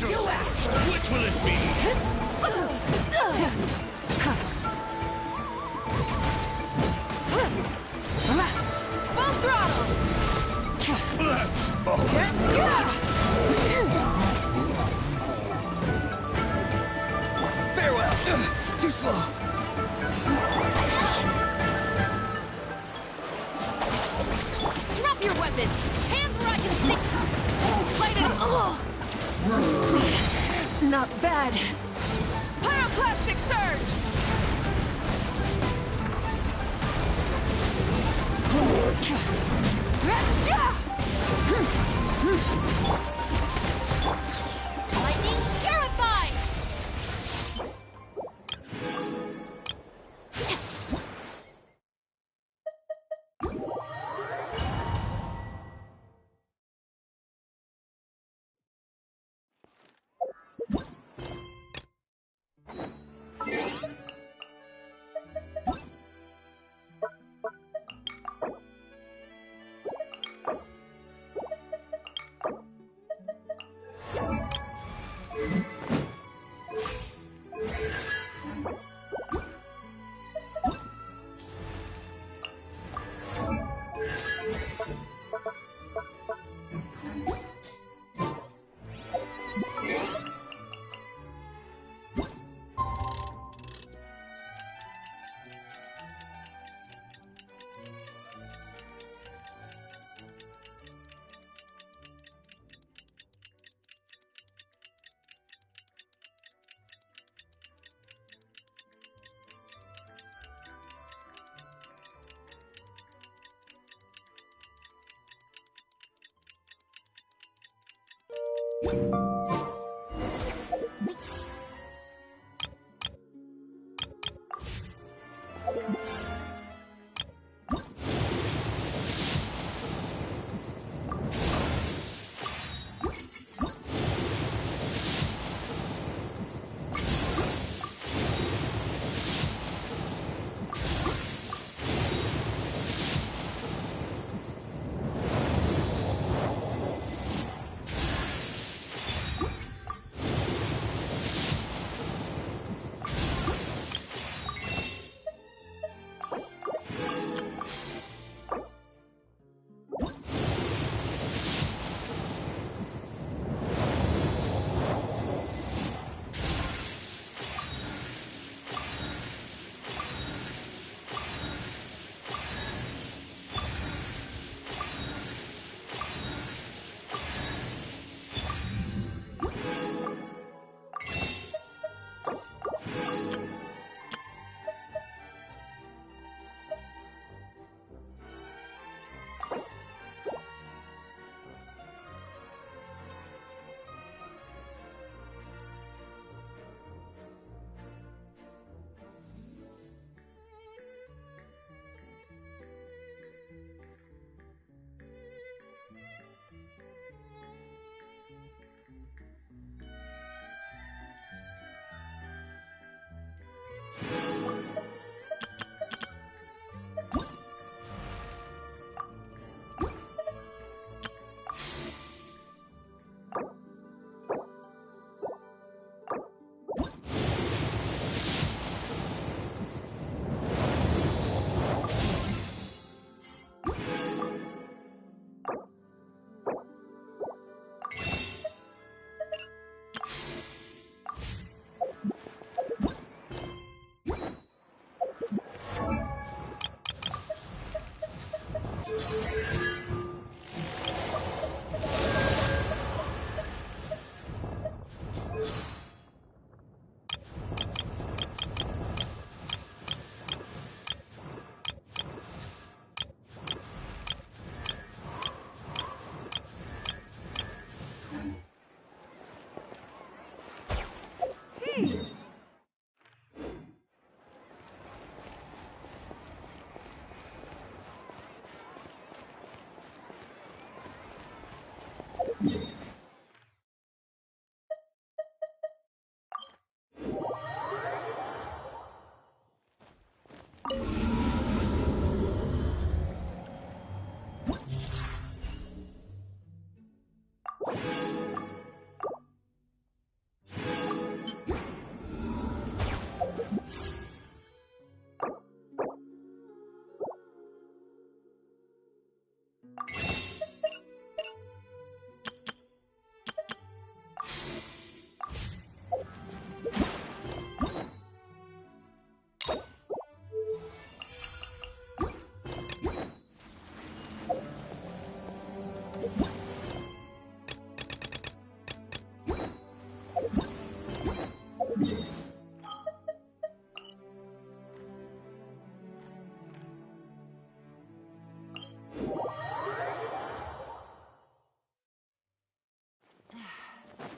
You asked for it. Which will it be? Full throttle! Let's all Farewell! Too slow. Drop your weapons! Hands where I can see! Light it up! Not bad. Pyroclastic surge! Lightning terrified!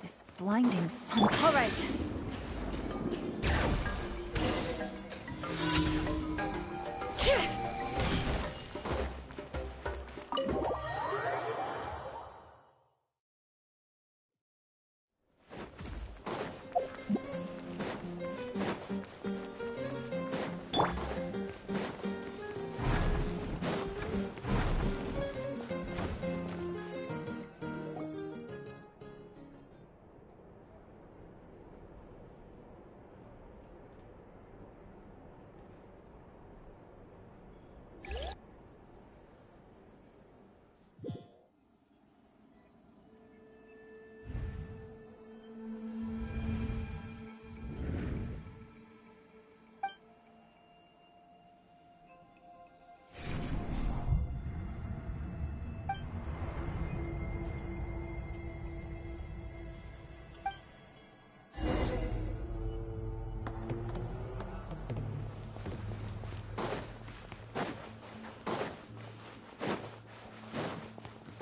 This blinding sun. All right.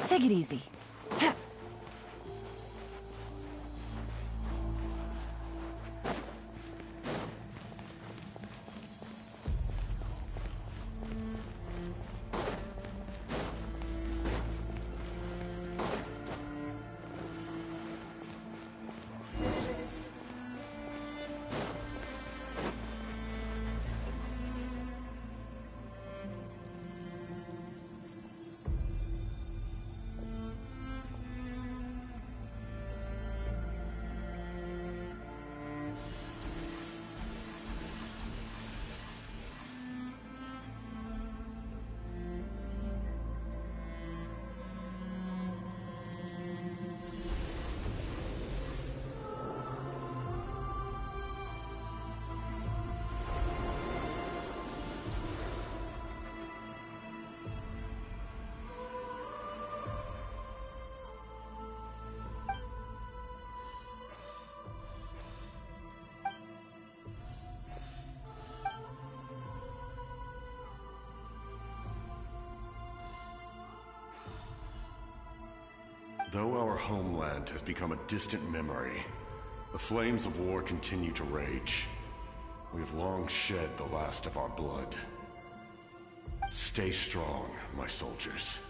Take it easy. Though our homeland has become a distant memory, the flames of war continue to rage. We have long shed the last of our blood. Stay strong, my soldiers.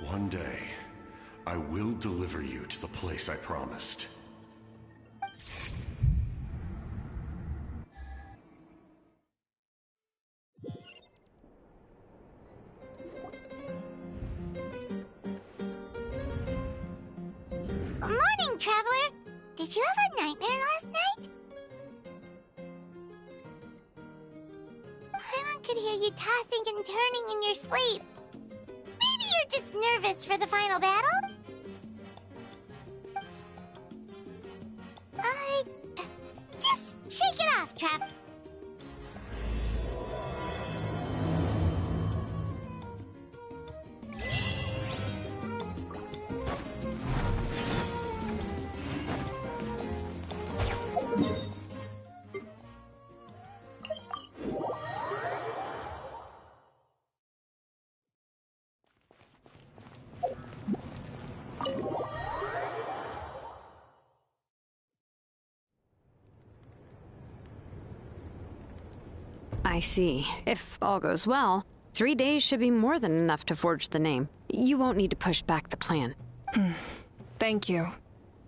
One day, I will deliver you to the place I promised. Morning, Traveler! Did you have a nightmare last night? Paimon could hear you tossing and turning in your sleep. Maybe you're just nervous for the final battle? Just shake it off, Trav. I see. If all goes well, 3 days should be more than enough to forge the name. You won't need to push back the plan. Thank you.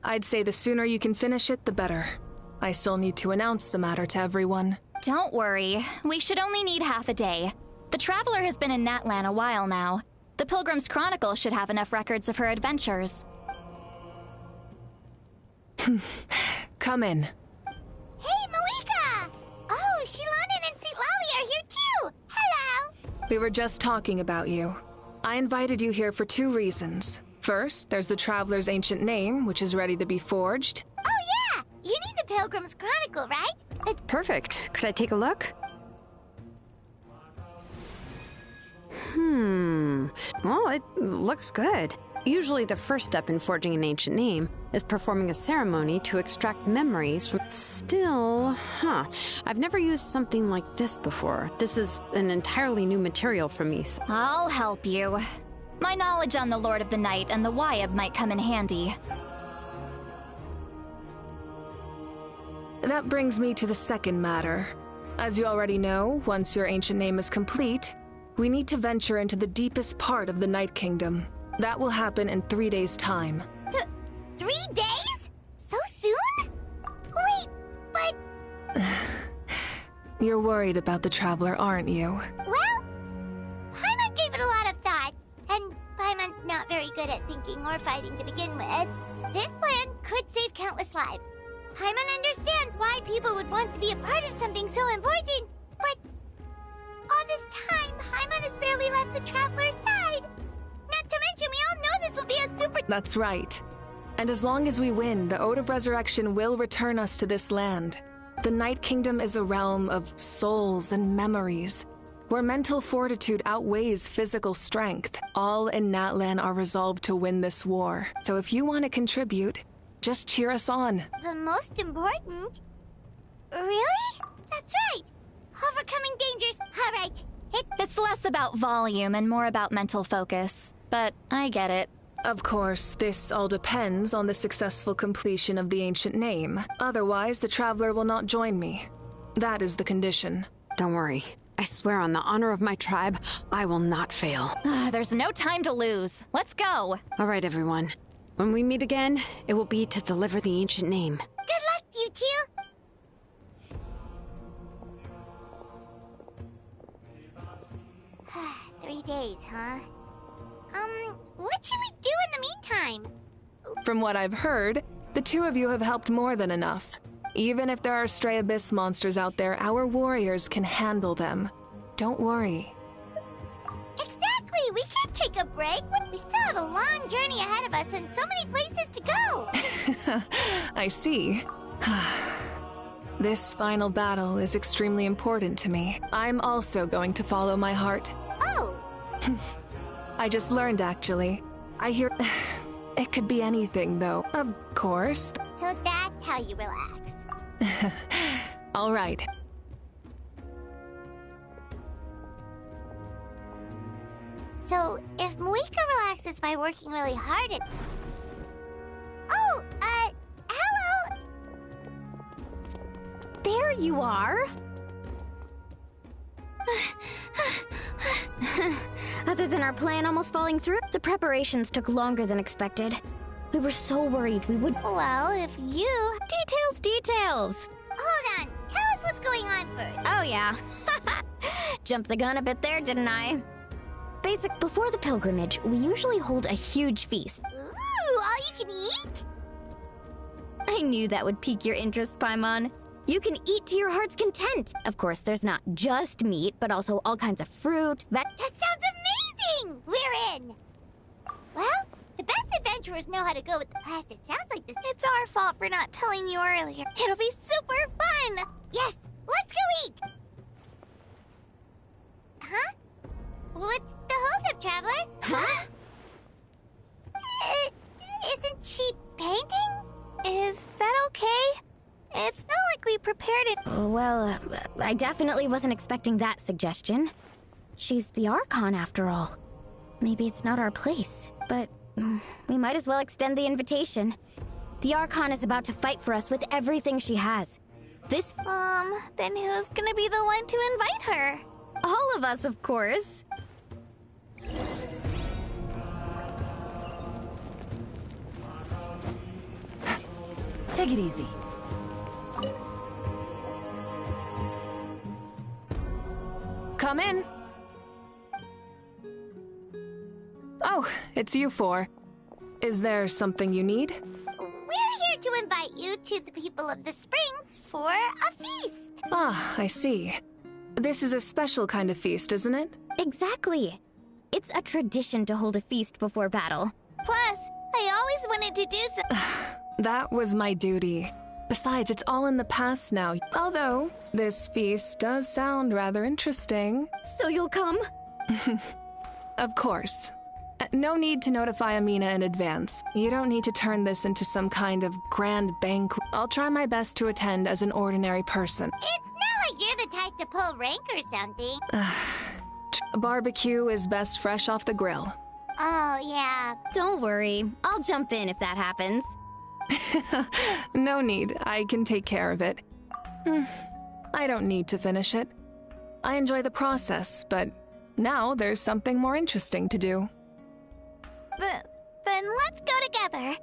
I'd say the sooner you can finish it, the better. I still need to announce the matter to everyone. Don't worry. We should only need half a day. The Traveler has been in Natlan a while now. The Pilgrim's Chronicle should have enough records of her adventures. Come in. Hey, Malika! Oh, Shilonen and St. Lolly are here too! Hello! We were just talking about you. I invited you here for 2 reasons. First, there's the Traveler's ancient name, which is ready to be forged. Oh yeah! You need the Pilgrim's Chronicle, right? Perfect. Could I take a look? Well, it looks good. Usually the first step in forging an ancient name is performing a ceremony to extract memories from... Still, I've never used something like this before. This is an entirely new material for me. I'll help you. My knowledge on the Lord of the Night and the Wyab might come in handy. That brings me to the second matter. As you already know, once your ancient name is complete, we need to venture into the deepest part of the Night Kingdom. That will happen in 3 days' time. 3 days? So soon? Wait, but... You're worried about the Traveler, aren't you? Well, Paimon gave it a lot of thought, and Paimon's not very good at thinking or fighting to begin with. This plan could save countless lives. Paimon understands why people would want to be a part of something so important, but all this time, Paimon has barely left the Traveler's side. Not to mention, we all know this will be a super... That's right. And as long as we win, the Ode of Resurrection will return us to this land. The Night Kingdom is a realm of souls and memories, where mental fortitude outweighs physical strength. All in Natlan are resolved to win this war. So if you want to contribute, just cheer us on. The most important? Really? That's right. Overcoming dangers. All right. It's less about volume and more about mental focus. But I get it. Of course, this all depends on the successful completion of the ancient name. Otherwise, the Traveler will not join me. That is the condition. Don't worry. I swear on the honor of my tribe, I will not fail. There's no time to lose. Let's go. All right, everyone. When we meet again, it will be to deliver the ancient name. Good luck, you two. Three days, huh? What should we do in the meantime? From what I've heard, the 2 of you have helped more than enough. Even if there are stray abyss monsters out there, our warriors can handle them. Don't worry. Exactly! We can't take a break. We still have a long journey ahead of us and so many places to go. I see. This final battle is extremely important to me. I'm also going to follow my heart. Oh! I just learned, actually. I hear... It could be anything, though. Of course. So that's how you relax. All right. So, if Moika relaxes by working really hard at... Oh, hello! There you are! Other than our plan almost falling through, the preparations took longer than expected. We were so worried we would... Well, if you... Details! Hold on, tell us what's going on first. Oh yeah. Jumped the gun a bit there, didn't I? Before the pilgrimage, we usually hold a huge feast. Ooh, all you can eat? I knew that would pique your interest, Paimon. You can eat to your heart's content. Of course, there's not just meat, but also all kinds of fruit, That sounds amazing! We're in! Well, the best adventurers know how to go with the past. It sounds like this... It's our fault for not telling you earlier. It'll be super fun! Yes, let's go eat! Huh? What's the holdup, Traveler? Huh? Isn't she painting? Is that okay? It's not like we prepared it. Well, I definitely wasn't expecting that suggestion. She's the Archon, after all. Maybe it's not our place, but we might as well extend the invitation. The Archon is about to fight for us with everything she has. Then who's gonna be the one to invite her? All of us, of course. Take it easy. Come in. Oh, it's you 4. Is there something you need? We're here to invite you to the people of the Springs for a feast. Ah, I see. This is a special kind of feast, isn't it? Exactly. It's a tradition to hold a feast before battle. Plus, I always wanted to do so. That was my duty. Besides, it's all in the past now. Although, this feast does sound rather interesting. So you'll come? Of course. No need to notify Amina in advance. You don't need to turn this into some kind of grand banquet. I'll try my best to attend as an ordinary person. It's not like you're the type to pull rank or something. A barbecue is best fresh off the grill. Oh, yeah. Don't worry. I'll jump in if that happens. No need. I can take care of it. I don't need to finish it. I enjoy the process, but now there's something more interesting to do. Then let's go together.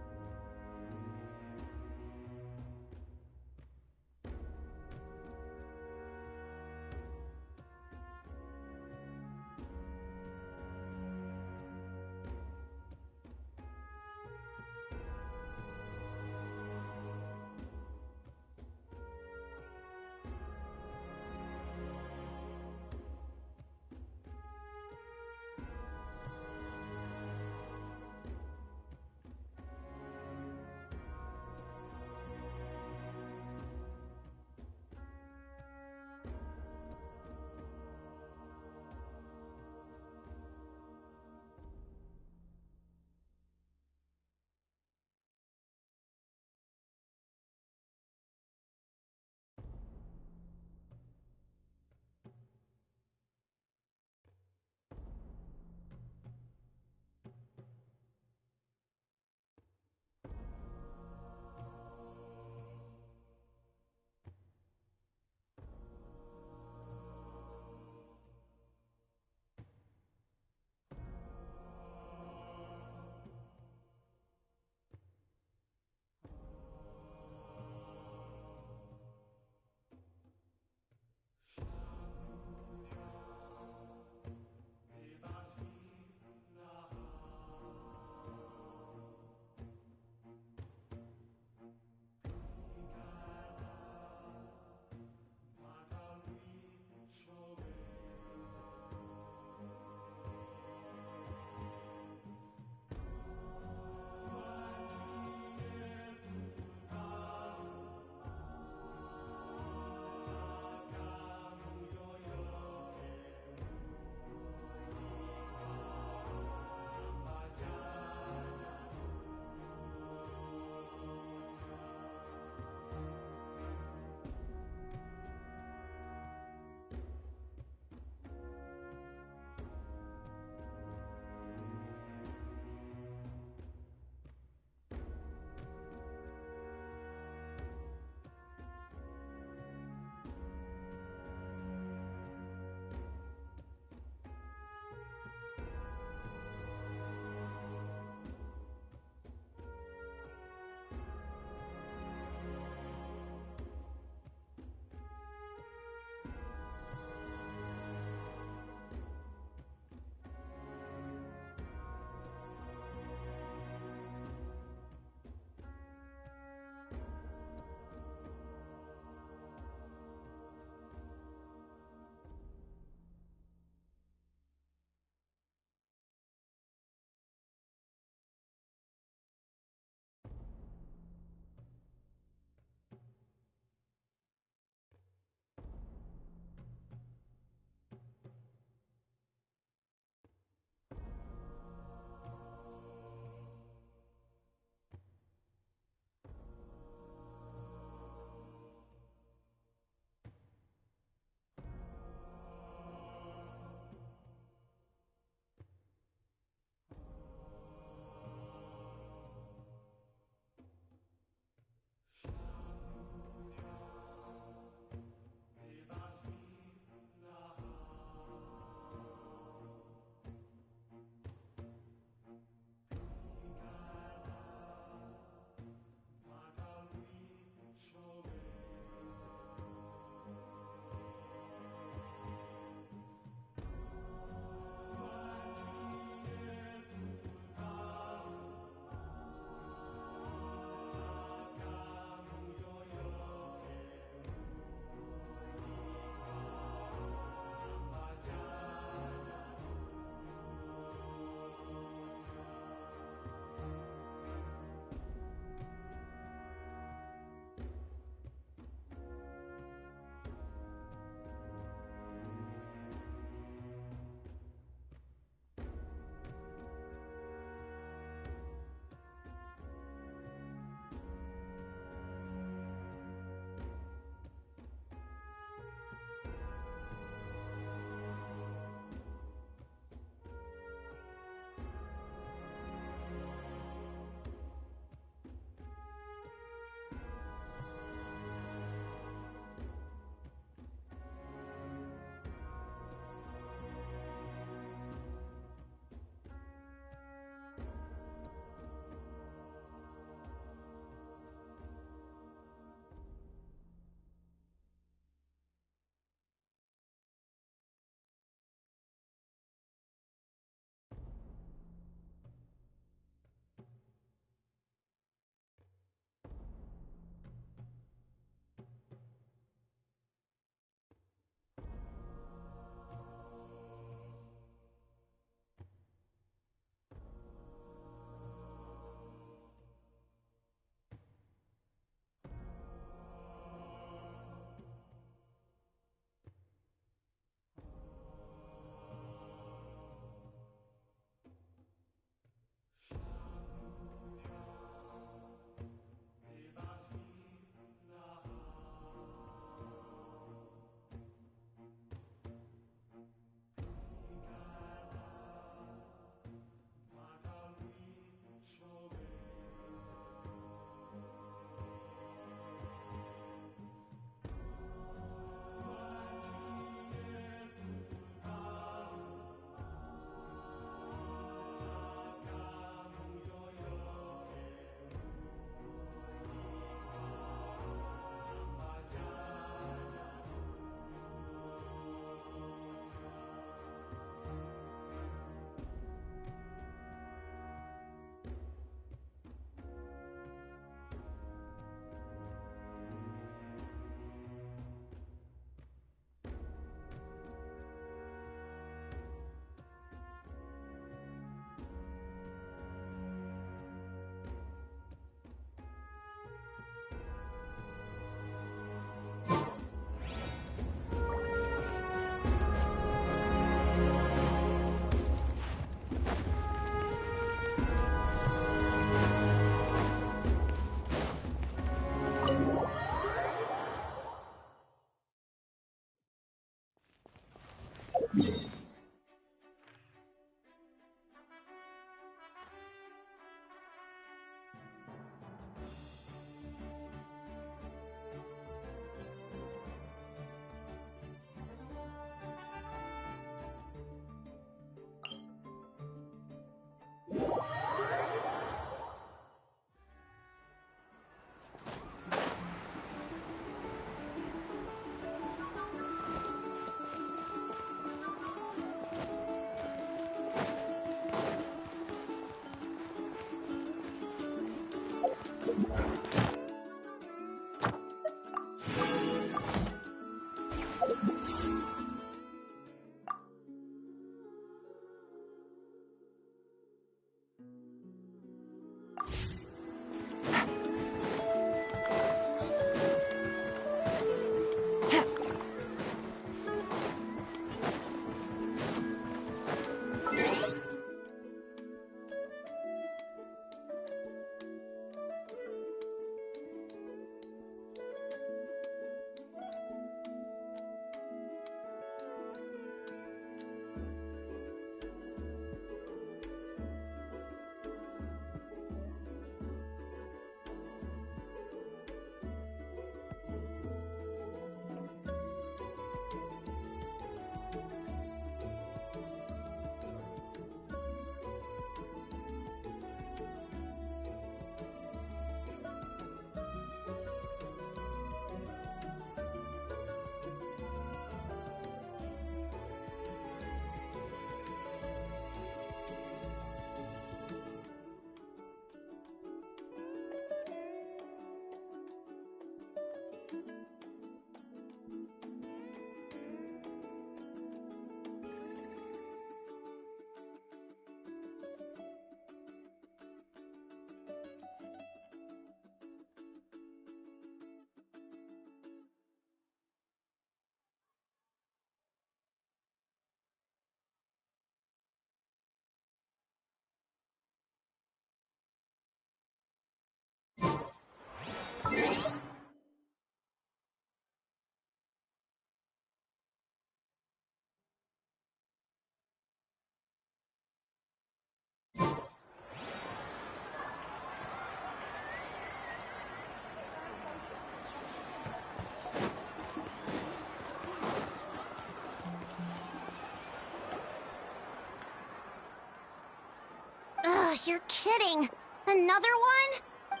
Ugh, you're kidding. Another one?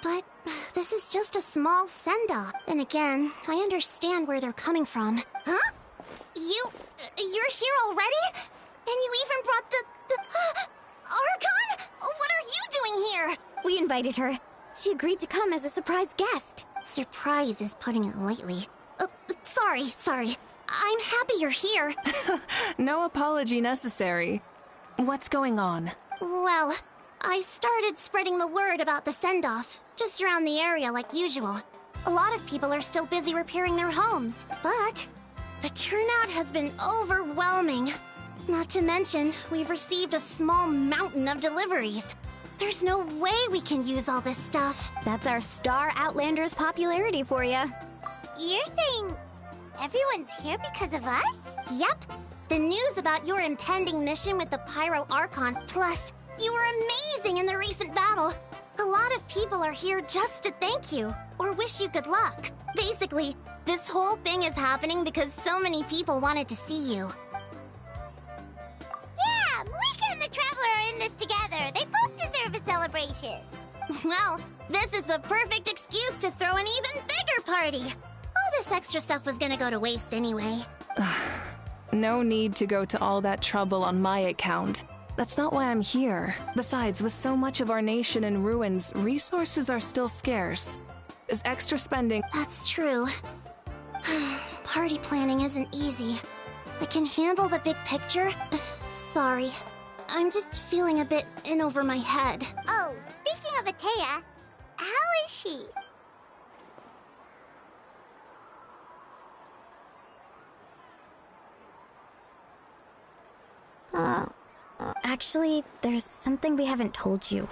But this is just a small send-off. And again, I understand where they're coming from. Huh? You're here already? And you even brought the Archon? What are you doing here? We invited her. She agreed to come as a surprise guest. Surprise is putting it lightly. Sorry. I'm happy you're here. No apology necessary. What's going on? Well, I started spreading the word about the send-off, just around the area like usual. A lot of people are still busy repairing their homes, but the turnout has been overwhelming. Not to mention, we've received a small mountain of deliveries. There's no way we can use all this stuff. That's our Star Outlander's popularity for you. You're saying everyone's here because of us? Yep. The news about your impending mission with the Pyro Archon, plus you were amazing in the recent battle. A lot of people are here just to thank you, or wish you good luck. Basically, this whole thing is happening because so many people wanted to see you. Yeah, Malika and the Traveler are in this together. They both deserve a celebration. Well, this is the perfect excuse to throw an even bigger party. All this extra stuff was gonna go to waste anyway. No need to go to all that trouble on my account. That's not why I'm here. Besides, with so much of our nation in ruins, resources are still scarce. Is extra spending— That's true. Party planning isn't easy. I can handle the big picture. Sorry. I'm just feeling a bit in over my head. Oh, speaking of Atea, how is she? Actually, there's something we haven't told you.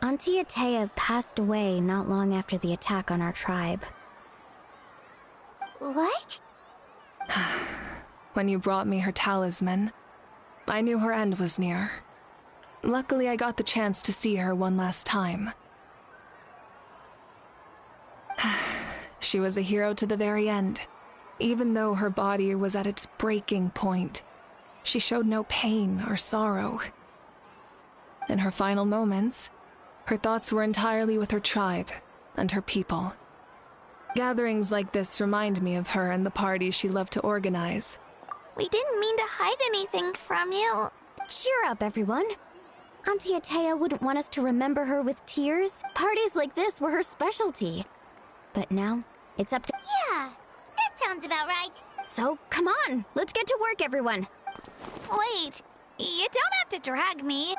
Auntie Atea passed away not long after the attack on our tribe. What? When you brought me her talisman, I knew her end was near. Luckily, I got the chance to see her one last time. She was a hero to the very end. Even though her body was at its breaking point, she showed no pain or sorrow. In her final moments, her thoughts were entirely with her tribe and her people. Gatherings like this remind me of her and the parties she loved to organize. We didn't mean to hide anything from you. Cheer up, everyone. Auntie Atea wouldn't want us to remember her with tears. Parties like this were her specialty. But now, it's up to— Yeah, that sounds about right. So, come on, let's get to work, everyone. Wait, you don't have to drag me.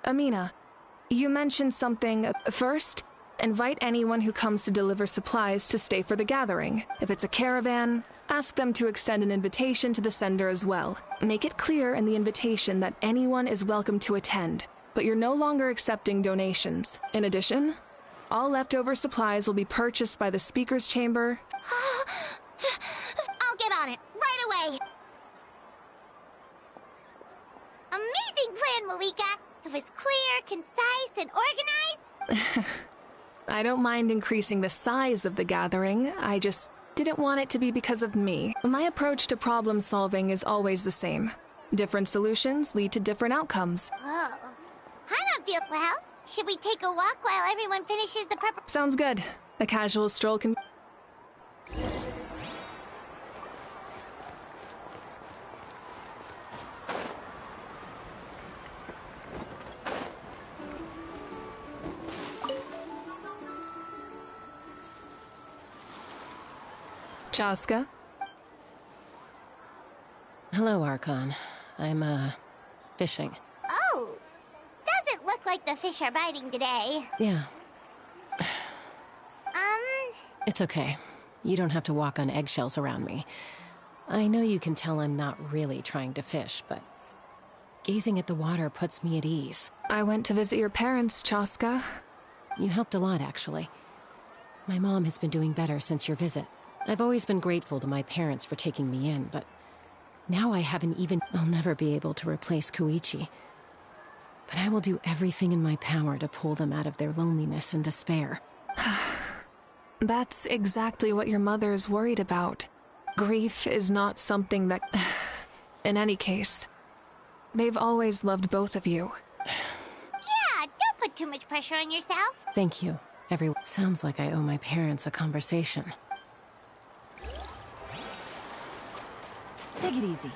Amina, you mentioned something. First, invite anyone who comes to deliver supplies to stay for the gathering. If it's a caravan, ask them to extend an invitation to the sender as well. Make it clear in the invitation that anyone is welcome to attend, but you're no longer accepting donations. In addition, all leftover supplies will be purchased by the speaker's chamber. I'll get on it right away. Amazing plan, Malika. It was clear, concise, and organized. I don't mind increasing the size of the gathering. I just didn't want it to be because of me. My approach to problem solving is always the same. Different solutions lead to different outcomes. Oh. I don't feel well. Should we take a walk while everyone finishes the prep? Sounds good. A casual stroll can... Chaska? Hello, Archon. I'm, fishing. Oh! Doesn't look like the fish are biting today. Yeah. It's okay. You don't have to walk on eggshells around me. I know you can tell I'm not really trying to fish, but gazing at the water puts me at ease. I went to visit your parents, Chaska. You helped a lot, actually. My mom has been doing better since your visit. I've always been grateful to my parents for taking me in, but now I haven't even... I'll never be able to replace Koichi. But I will do everything in my power to pull them out of their loneliness and despair. That's exactly what your mother's worried about. Grief is not something that... In any case, they've always loved both of you. Yeah, don't put too much pressure on yourself. Thank you, everyone. Sounds like I owe my parents a conversation. Take it easy.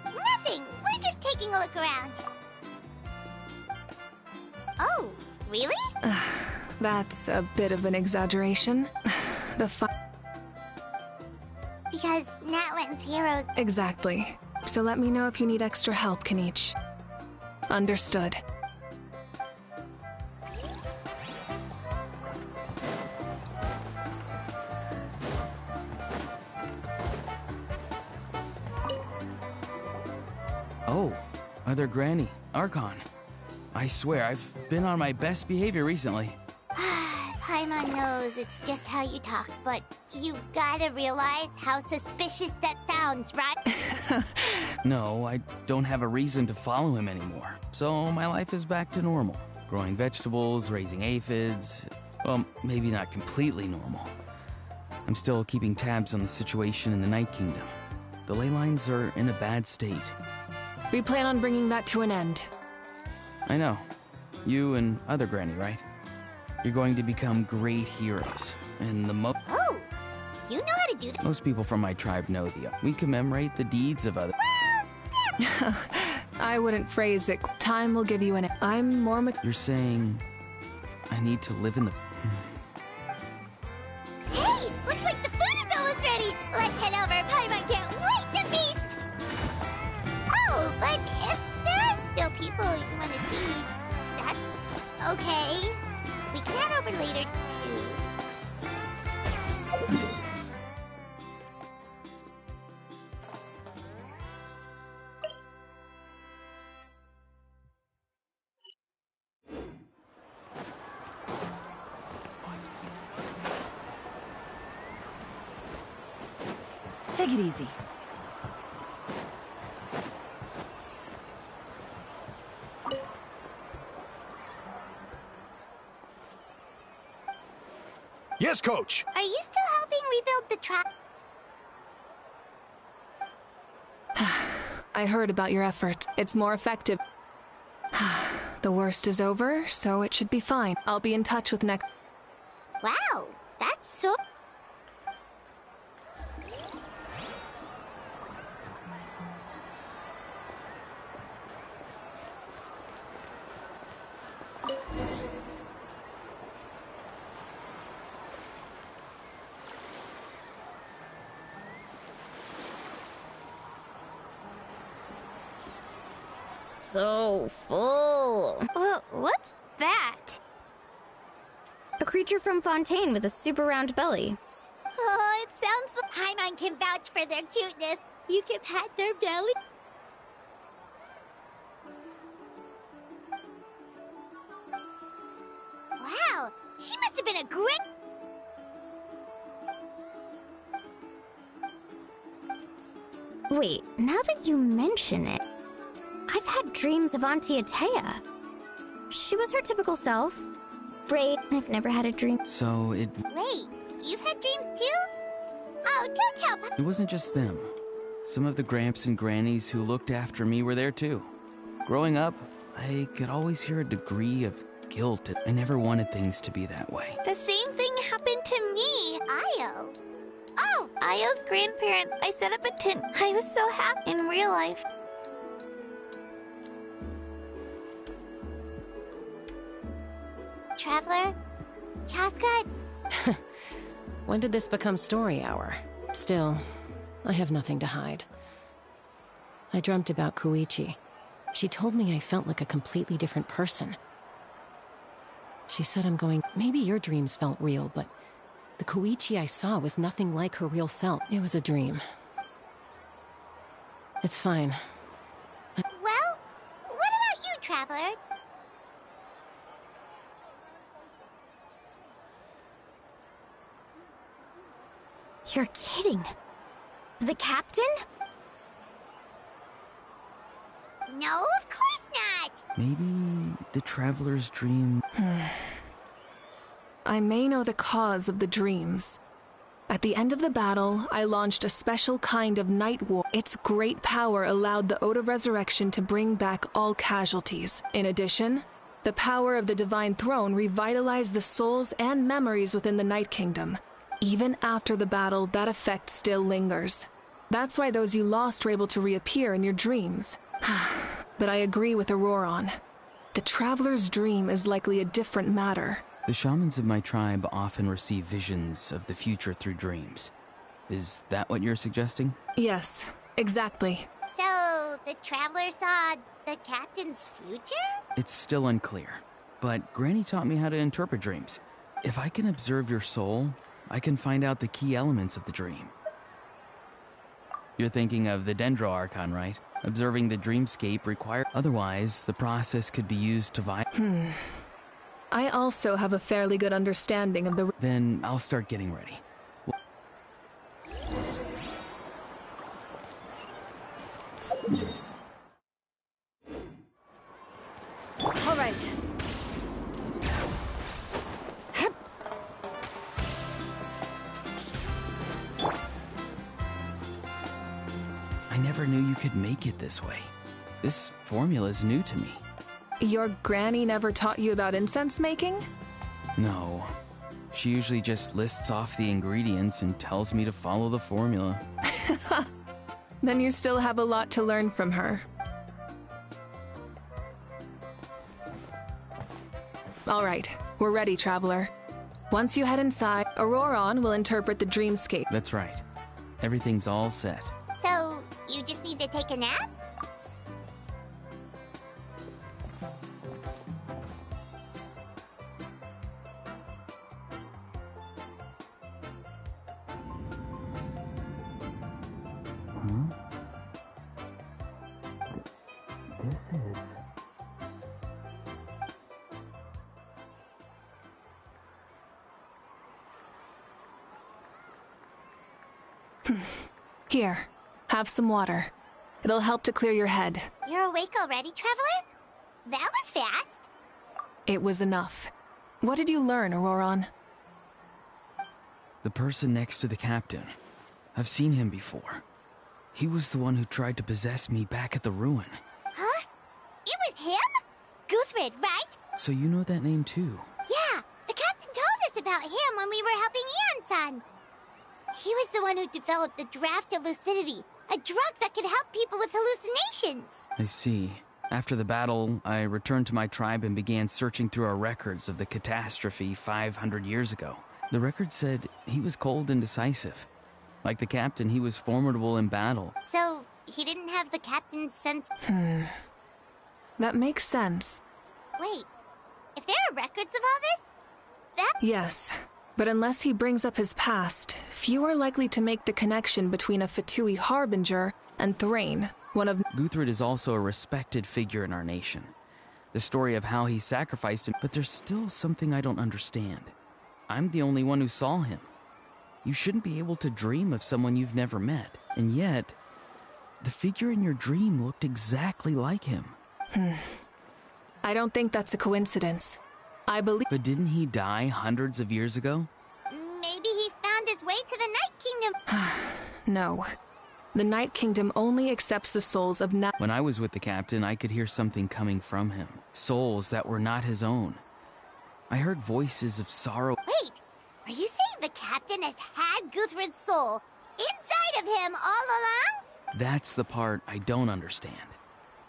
Nothing. We're just taking a look around. Oh, really? That's a bit of an exaggeration. Because Natlan's heroes... Exactly. So let me know if you need extra help, Kanichi. Understood. Oh, Mother Granny, Archon. I swear, I've been on my best behavior recently. Paimon knows it's just how you talk, but you've gotta realize how suspicious that sounds, right? No, I don't have a reason to follow him anymore. So my life is back to normal. Growing vegetables, raising aphids. Well, maybe not completely normal. I'm still keeping tabs on the situation in the Night Kingdom. The ley lines are in a bad state. We plan on bringing that to an end. I know. You and Other Granny, right? You're going to become great heroes. And the Oh! You know how to do that? most people from my tribe know we commemorate the deeds of other... I wouldn't phrase it. Time will give you an... I'm more... You're saying... I need to live in the... Hey! Looks like the food is almost ready! Let's head over! Paimon can't wait to feast! Oh, but if there are still people you want to see, that's okay. We can head over later, too. Take it easy. Yes, Coach. Are you still helping rebuild the trap? I heard about your efforts. It's more effective. The worst is over, so it should be fine. I'll be in touch with next... Wow, that's so... So full. What's that? A creature from Fontaine with a super round belly. Oh, it sounds so... Paimon can vouch for their cuteness. You can pat their belly. Wow, she must have been a great... Wait, now that you mention it, I've had dreams of Auntie Atea. She was her typical self. Brave. I've never had a dream. So it... Wait, you've had dreams too? Oh, don't tell... It wasn't just them. Some of the Gramps and Grannies who looked after me were there too. Growing up, I could always hear a degree of guilt. I never wanted things to be that way. The same thing happened to me. Io. Oh! Io's grandparent. I set up a tent. I was so happy in real life. Traveler? Chaska? When did this become story hour? Still, I have nothing to hide. I dreamt about Koichi. She told me I felt like a completely different person. She said I'm going... Maybe your dreams felt real, but the Koichi I saw was nothing like her real self. It was a dream. It's fine. Well, what about you, Traveler? You're kidding. The captain? No, of course not! Maybe the Traveler's dream... I may know the cause of the dreams. At the end of the battle, I launched a special kind of night war. Its great power allowed the Ode of Resurrection to bring back all casualties. In addition, the power of the Divine Throne revitalized the souls and memories within the Night Kingdom. Even after the battle, that effect still lingers. That's why those you lost were able to reappear in your dreams. But I agree with Auroron. The Traveler's dream is likely a different matter. The shamans of my tribe often receive visions of the future through dreams. Is that what you're suggesting? Yes, exactly. So, the Traveler saw the captain's future? It's still unclear, but Granny taught me how to interpret dreams. If I can observe your soul, I can find out the key elements of the dream. You're thinking of the Dendro Archon, right? Observing the dreamscape requires... Otherwise, the process could be used to I also have a fairly good understanding of the... Then I'll start getting ready. All right. I never knew you could make it this way. This formula is new to me. Your granny never taught you about incense making? No. She usually just lists off the ingredients and tells me to follow the formula. Then you still have a lot to learn from her. All right, we're ready, Traveler. Once you head inside, Auroron will interpret the dreamscape. That's right. Everything's all set. So, you just need to take a nap? Here, have some water. It'll help to clear your head. You're awake already, Traveler? That was fast. It was enough. What did you learn, Auroron? The person next to the captain. I've seen him before. He was the one who tried to possess me back at the ruin. Huh? It was him? Guthrid, right? So you know that name too? Yeah, the captain told us about him when we were helping Ian-san. He was the one who developed the draft of lucidity, a drug that could help people with hallucinations. I see. After the battle, I returned to my tribe and began searching through our records of the catastrophe 500 years ago. The record said he was cold and decisive. Like the captain, he was formidable in battle. So, he didn't have the captain's sense... That makes sense. Wait, if there are records of all this, that... Yes, but unless he brings up his past, few are likely to make the connection between a Fatui harbinger and Thrain, one of... Guthrid is also a respected figure in our nation. The story of how he sacrificed him, but there's still something I don't understand. I'm the only one who saw him. You shouldn't be able to dream of someone you've never met, and yet, the figure in your dream looked exactly like him. I don't think that's a coincidence. I believe... But didn't he die hundreds of years ago? Maybe he found his way to the Night Kingdom. No. The Night Kingdom only accepts the souls of When I was with the captain, I could hear something coming from him. Souls that were not his own. I heard voices of sorrow. Wait, are you saying the captain has had Guthrid's soul inside of him all along? That's the part I don't understand.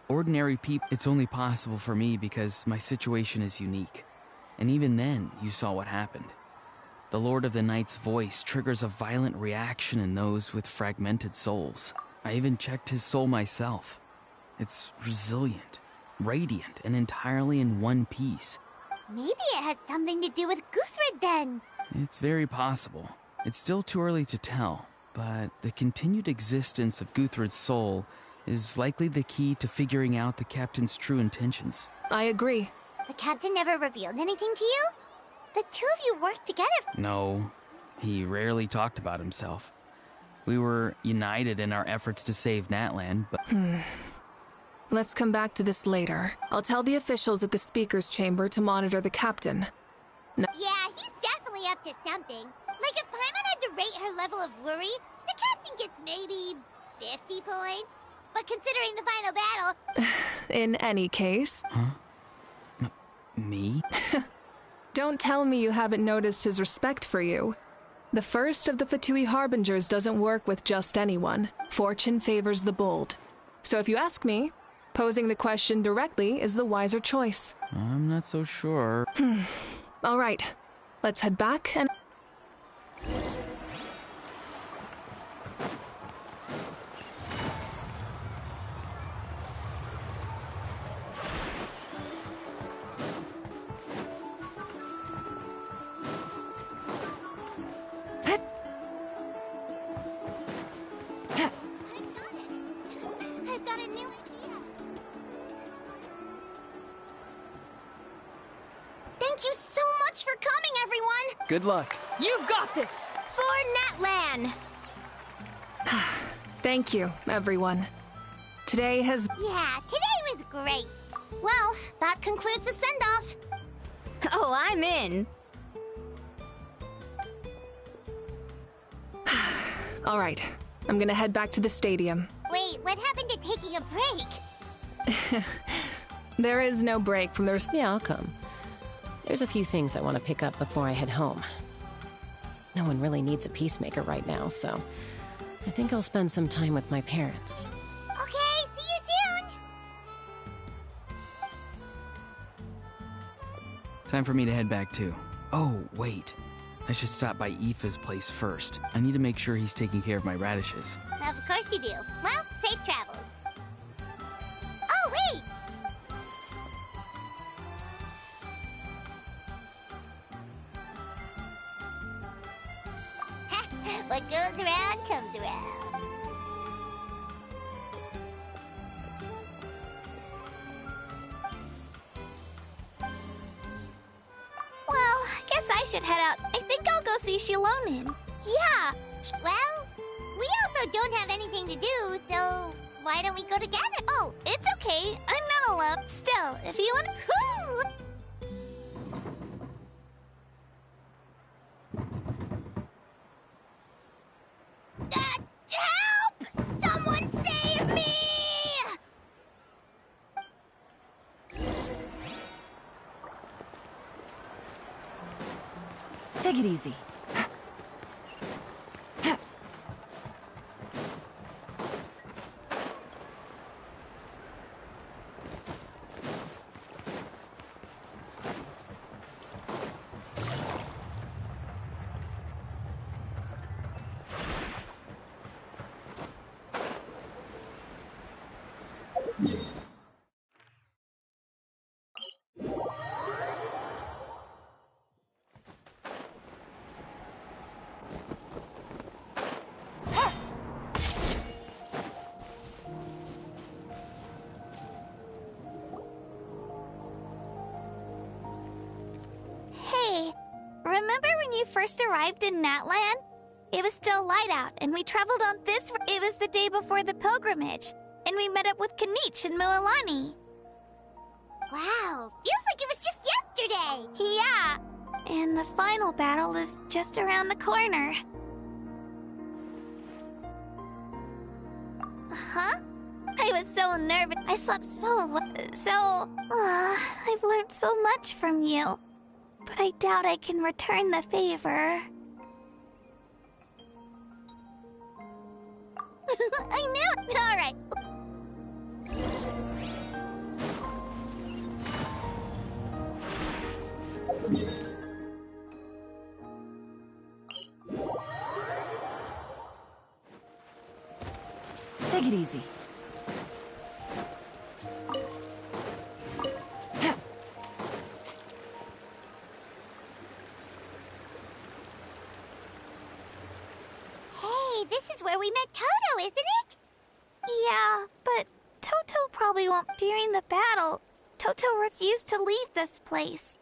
Ordinary people, it's only possible for me because my situation is unique. And even then, you saw what happened. The Lord of the Night's voice triggers a violent reaction in those with fragmented souls. I even checked his soul myself. It's resilient, radiant, and entirely in one piece. Maybe it has something to do with Guthrid then. It's very possible. It's still too early to tell, but the continued existence of Guthrid's soul is likely the key to figuring out the captain's true intentions. I agree. The captain never revealed anything to you? The two of you worked together. No, he rarely talked about himself. We were united in our efforts to save Natlan, but... Let's come back to this later. I'll tell the officials at the speaker's chamber to monitor the captain. Yeah, he's definitely up to something. Like if Paimon had to rate her level of worry, the captain gets maybe 50 points. But considering the final battle... In any case... Huh? Me? Don't tell me you haven't noticed his respect for you. The first of the Fatui Harbingers doesn't work with just anyone. Fortune favors the bold. So if you ask me, posing the question directly is the wiser choice. I'm not so sure. All right, let's head back and... I've got a new idea. Thank you so much for coming, everyone! Good luck. You've got this! For Natlan! Thank you, everyone. Today has... Yeah, today was great. Well, that concludes the send-off. Oh, I'm in. All right, I'm gonna head back to the stadium. Wait, what happened to taking a break? There is no break from their... Yeah, I'll come. There's a few things I want to pick up before I head home. No one really needs a peacemaker right now, so I think I'll spend some time with my parents. Okay, see you soon! Time for me to head back too. Oh, wait. I should stop by Aoife's place first. I need to make sure he's taking care of my radishes. Of course you do. Well, safe travels. Oh, wait! What goes around comes around. Well, I guess I should head out. I think I'll go see Shilonin. Yeah. Well, we also don't have anything to do, so why don't we go together? Oh, it's okay. I'm not alone. Still, if you want to... Whew! Help! Someone Take it easy. Hey, remember when you first arrived in Natlan? It was still light out, and we traveled on this. It was the day before the pilgrimage, and we met up with Kanich and Moalani. Wow, feels like it was just yesterday. Yeah, and the final battle is just around the corner. Huh? I was so nervous. I slept I've learned so much from you, but I doubt I can return the favor. I knew it. All right. Take it easy. Hey, this is where we met Toto, isn't it? Yeah, but Toto probably won't. During the battle, Toto refused to leave this place.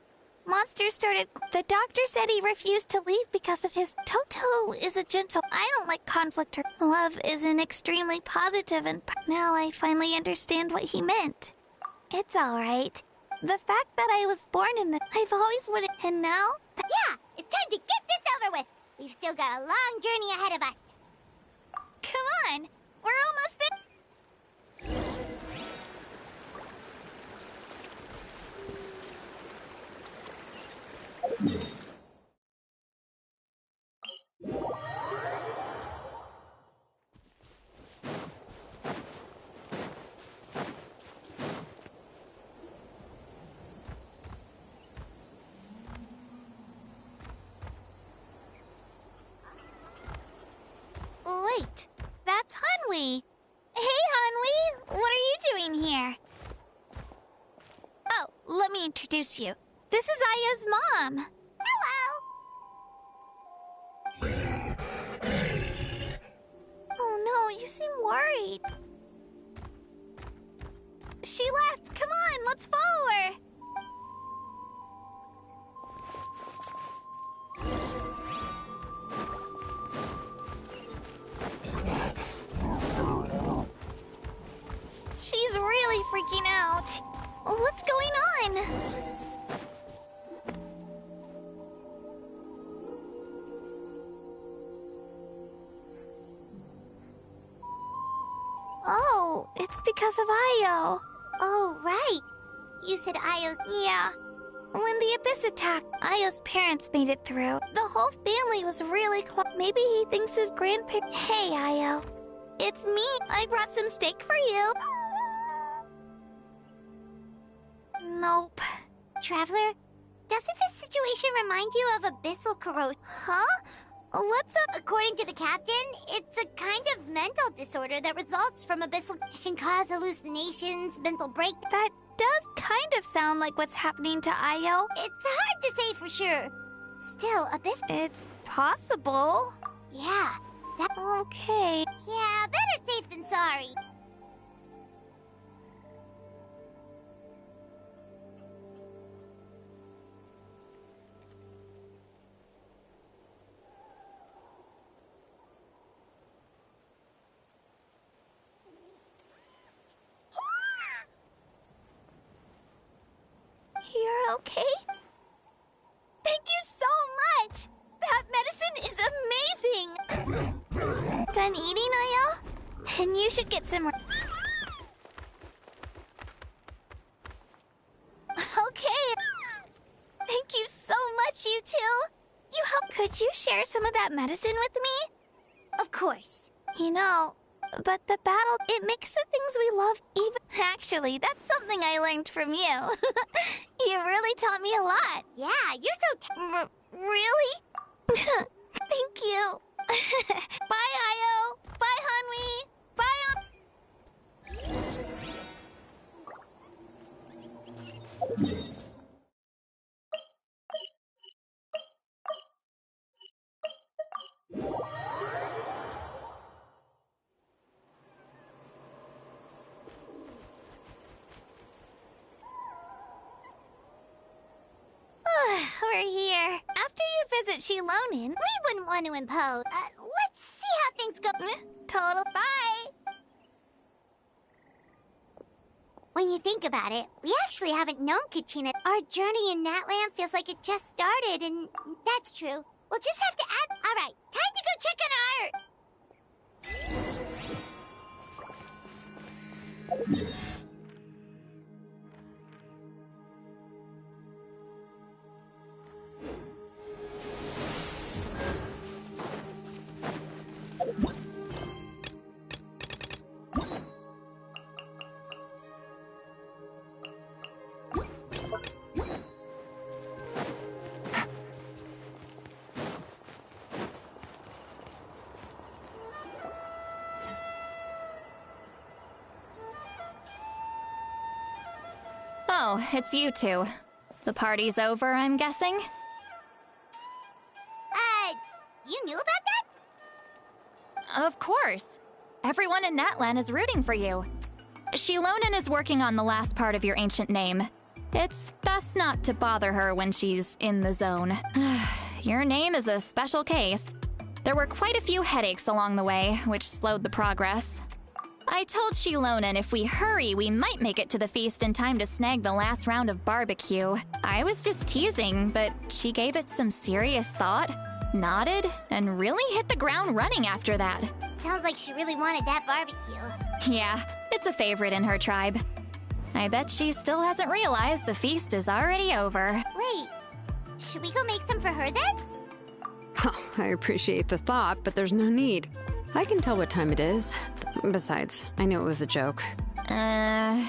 Monsters started. The doctor said he refused to leave because of his. Toto is a gentle. I don't like conflict or. Love is an extremely positive, and now I finally understand what he meant. It's alright. The fact that I was born in the. I've always wanted. And now? Yeah, it's time to get this over with. We've still got a long journey ahead of us. Come on! We're almost there! Wait, that's Hanwi. Hey, Hanwi, what are you doing here? Oh, let me introduce you. This is Aya's mom. Hello. Oh no, you seem worried. She left. Come on, let's follow her. She's really freaking out. What's going on? Oh, it's because of Io. Oh, right. You said Io's... Yeah. When the Abyss attacked, Io's parents made it through. The whole family was really close. Maybe he thinks his grandparents... Hey, Io. It's me. I brought some steak for you. Nope. Traveler, doesn't this situation remind you of abyssal corrosion? Huh? What's up? According to the captain, it's a kind of mental disorder that results from abyssal... It can cause hallucinations, mental break... That does kind of sound like what's happening to Io. It's hard to say for sure. Still, abyss... It's possible. Yeah, that... Okay. Yeah, better safe than sorry. You're okay? Thank you so much! That medicine is amazing! Done eating, Io? Then you should get some... Okay. Thank you so much, you two. you help? Could you share some of that medicine with me? Of course. You know, but the battle, it makes the things we love even... Actually, that's something I learned from you. You really taught me a lot. Yeah, you're so... Really? Thank you. Bye, Io. Bye, Hanwi. Bye, We're here. After you visit Shilonin... We wouldn't want to impose. Let's see how things go. Total bye. When you think about it, we actually haven't known Kachina. Our journey in Natland feels like it just started, and that's true. We'll just have to add... All right, time to go check on our... Oh, it's you two. The party's over, I'm guessing? You knew about that? Of course. Everyone in Natlan is rooting for you. Shilonin is working on the last part of your ancient name. It's best not to bother her when she's in the zone. Your name is a special case. There were quite a few headaches along the way, which slowed the progress. I told Shilonin if we hurry, we might make it to the feast in time to snag the last round of barbecue. I was just teasing, but she gave it some serious thought, nodded, and really hit the ground running after that. Sounds like she really wanted that barbecue. Yeah, it's a favorite in her tribe. I bet she still hasn't realized the feast is already over. Wait, should we go make some for her then? Oh, I appreciate the thought, but there's no need. I can tell what time it is. Besides, I knew it was a joke. Well,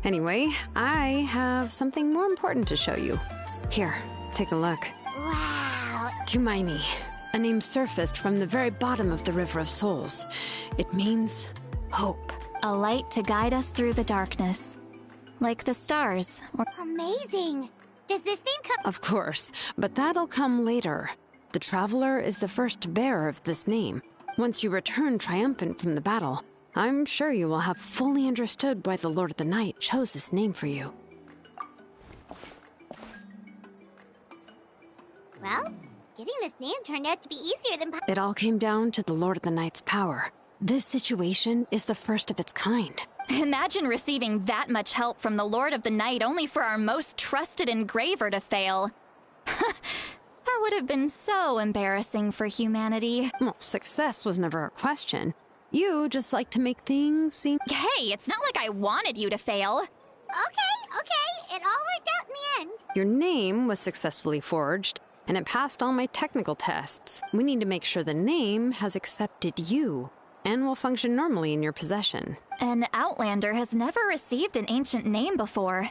anyway, I have something more important to show you. Here, take a look. Wow. Tumaini, a name surfaced from the very bottom of the River of Souls. It means hope. A light to guide us through the darkness. Like the stars. Amazing. Does this name come... Of course, but that'll come later. The Traveler is the first bearer of this name. Once you return triumphant from the battle, I'm sure you will have fully understood why the Lord of the Night chose this name for you. Well, getting this name turned out to be easier than... It all came down to the Lord of the Night's power. This situation is the first of its kind. Imagine receiving that much help from the Lord of the Night only for our most trusted engraver to fail. That would have been so embarrassing for humanity. Well, success was never a question. You just like to make things seem... Hey, it's not like I wanted you to fail. Okay. It all worked out in the end. Your name was successfully forged, and it passed all my technical tests. We need to make sure the name has accepted you, and will function normally in your possession. An Outlander has never received an ancient name before.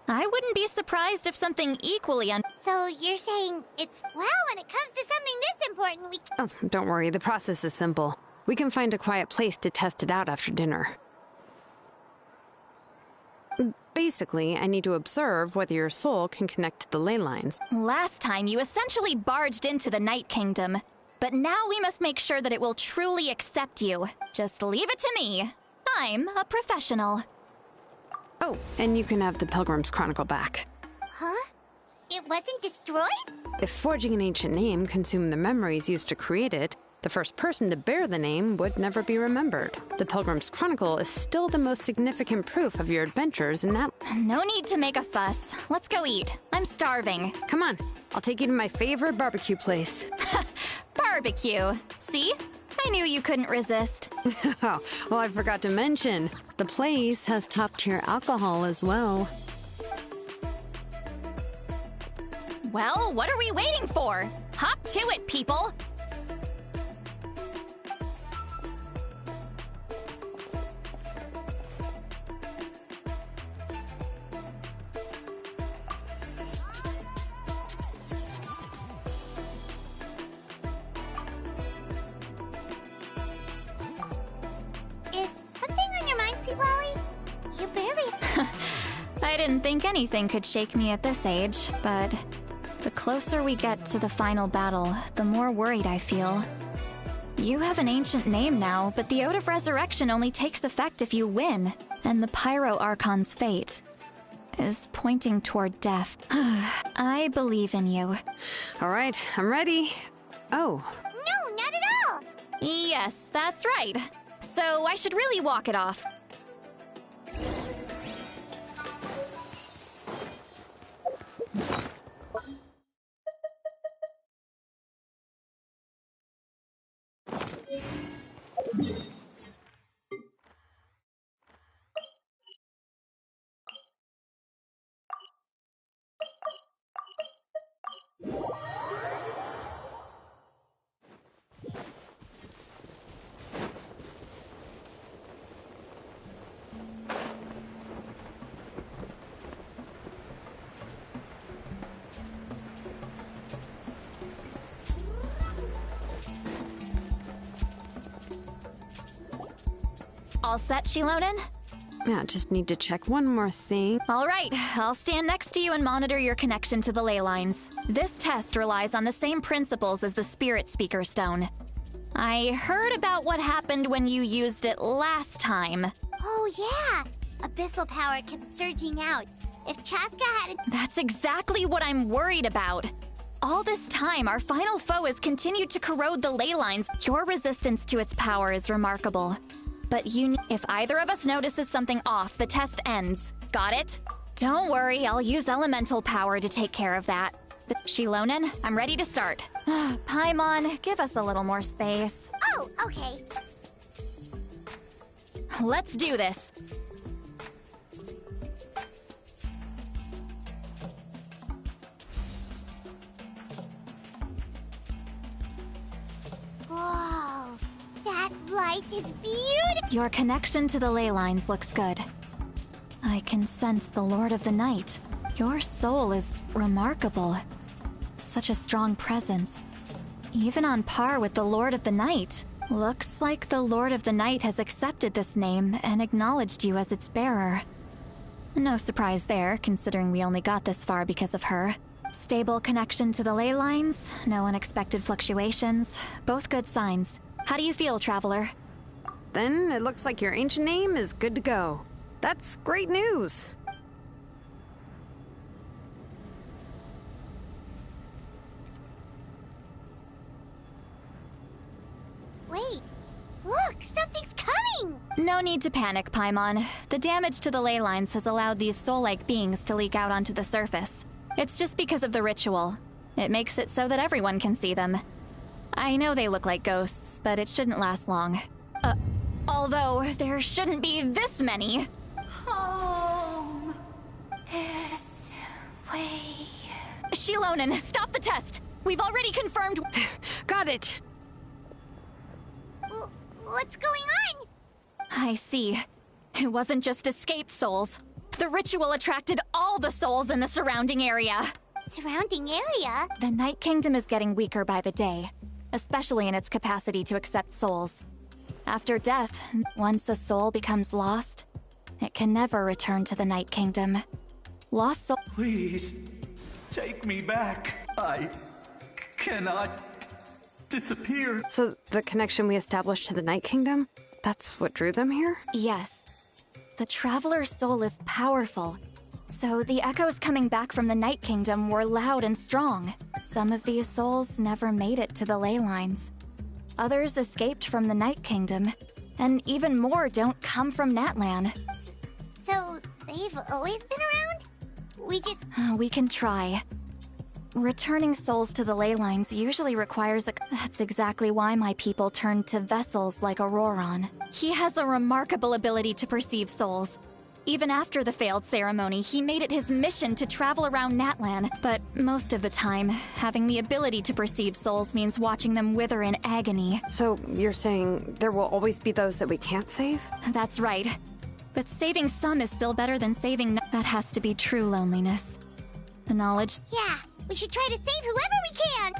I wouldn't be surprised if something equally So you're saying it's... Well, when it comes to something this important, we... Oh, don't worry, the process is simple. We can find a quiet place to test it out after dinner. Basically, I need to observe whether your soul can connect to the ley lines. Last time, you essentially barged into the Night Kingdom. But now we must make sure that it will truly accept you. Just leave it to me. I'm a professional. Oh, and you can have the Pilgrim's Chronicle back. Huh? It wasn't destroyed? If forging an ancient name consumed the memories used to create it, the first person to bear the name would never be remembered. The Pilgrim's Chronicle is still the most significant proof of your adventures in that... No need to make a fuss. Let's go eat. I'm starving. Come on, I'll take you to my favorite barbecue place. Barbecue. See? I knew you couldn't resist. Oh, well, I forgot to mention, the place has top-tier alcohol as well. Well, what are we waiting for? Hop to it, people! Is something on your mind, Seawally? You barely... I didn't think anything could shake me at this age, but the closer we get to the final battle, the more worried I feel. You have an ancient name now, but the Ode of Resurrection only takes effect if you win, and the Pyro Archon's fate is pointing toward death. I believe in you. All right, I'm ready. Oh. No, not at all! Yes, that's right. So I should really walk it off. All set, Shilonen? Yeah, just need to check one more thing. All right, I'll stand next to you and monitor your connection to the ley lines. This test relies on the same principles as the Spirit Speaker Stone. I heard about what happened when you used it last time. Oh, yeah! Abyssal power kept surging out. If Chaska hadn't... That's exactly what I'm worried about. All this time, our final foe has continued to corrode the ley lines. Your resistance to its power is remarkable. But if either of us notices something off, the test ends. Got it? Don't worry, I'll use elemental power to take care of that. Shilonen, I'm ready to start. Paimon, give us a little more space. Oh, okay. Let's do this. Whoa, that light is beautiful! Your connection to the ley lines looks good. I can sense the Lord of the Night. Your soul is remarkable. Such a strong presence. Even on par with the Lord of the Night. Looks like the Lord of the Night has accepted this name and acknowledged you as its bearer. No surprise there, considering we only got this far because of her. Stable connection to the ley lines, no unexpected fluctuations. Both good signs. How do you feel, Traveler? Then it looks like your ancient name is good to go. That's great news. Wait, look, something's coming! No need to panic, Paimon. The damage to the ley lines has allowed these soul-like beings to leak out onto the surface. It's just because of the ritual. It makes it so that everyone can see them. I know they look like ghosts, but it shouldn't last long. Although, there shouldn't be this many. Home. This way. Shilonen, stop the test! We've already confirmed— Got it! What's going on? I see. It wasn't just escaped souls. The ritual attracted all the souls in the surrounding area. Surrounding area? The Night Kingdom is getting weaker by the day, especially in its capacity to accept souls. After death, once a soul becomes lost, it can never return to the Night Kingdom. Lost soul— Please, take me back. I cannot disappear. So the connection we established to the Night Kingdom, that's what drew them here? Yes. The Traveler's soul is powerful, so the echoes coming back from the Night Kingdom were loud and strong. Some of these souls never made it to the ley lines. Others escaped from the Night Kingdom, and even more don't come from Natlan. So, they've always been around? We can try. Returning souls to the ley lines usually requires a— That's exactly why my people turned to vessels like Auroron. He has a remarkable ability to perceive souls. Even after the failed ceremony, he made it his mission to travel around Natlan. But most of the time, having the ability to perceive souls means watching them wither in agony. So you're saying there will always be those that we can't save? That's right. But saving some is still better than saving none. That has to be true loneliness. The knowledge... Yeah, we should try to save whoever we can!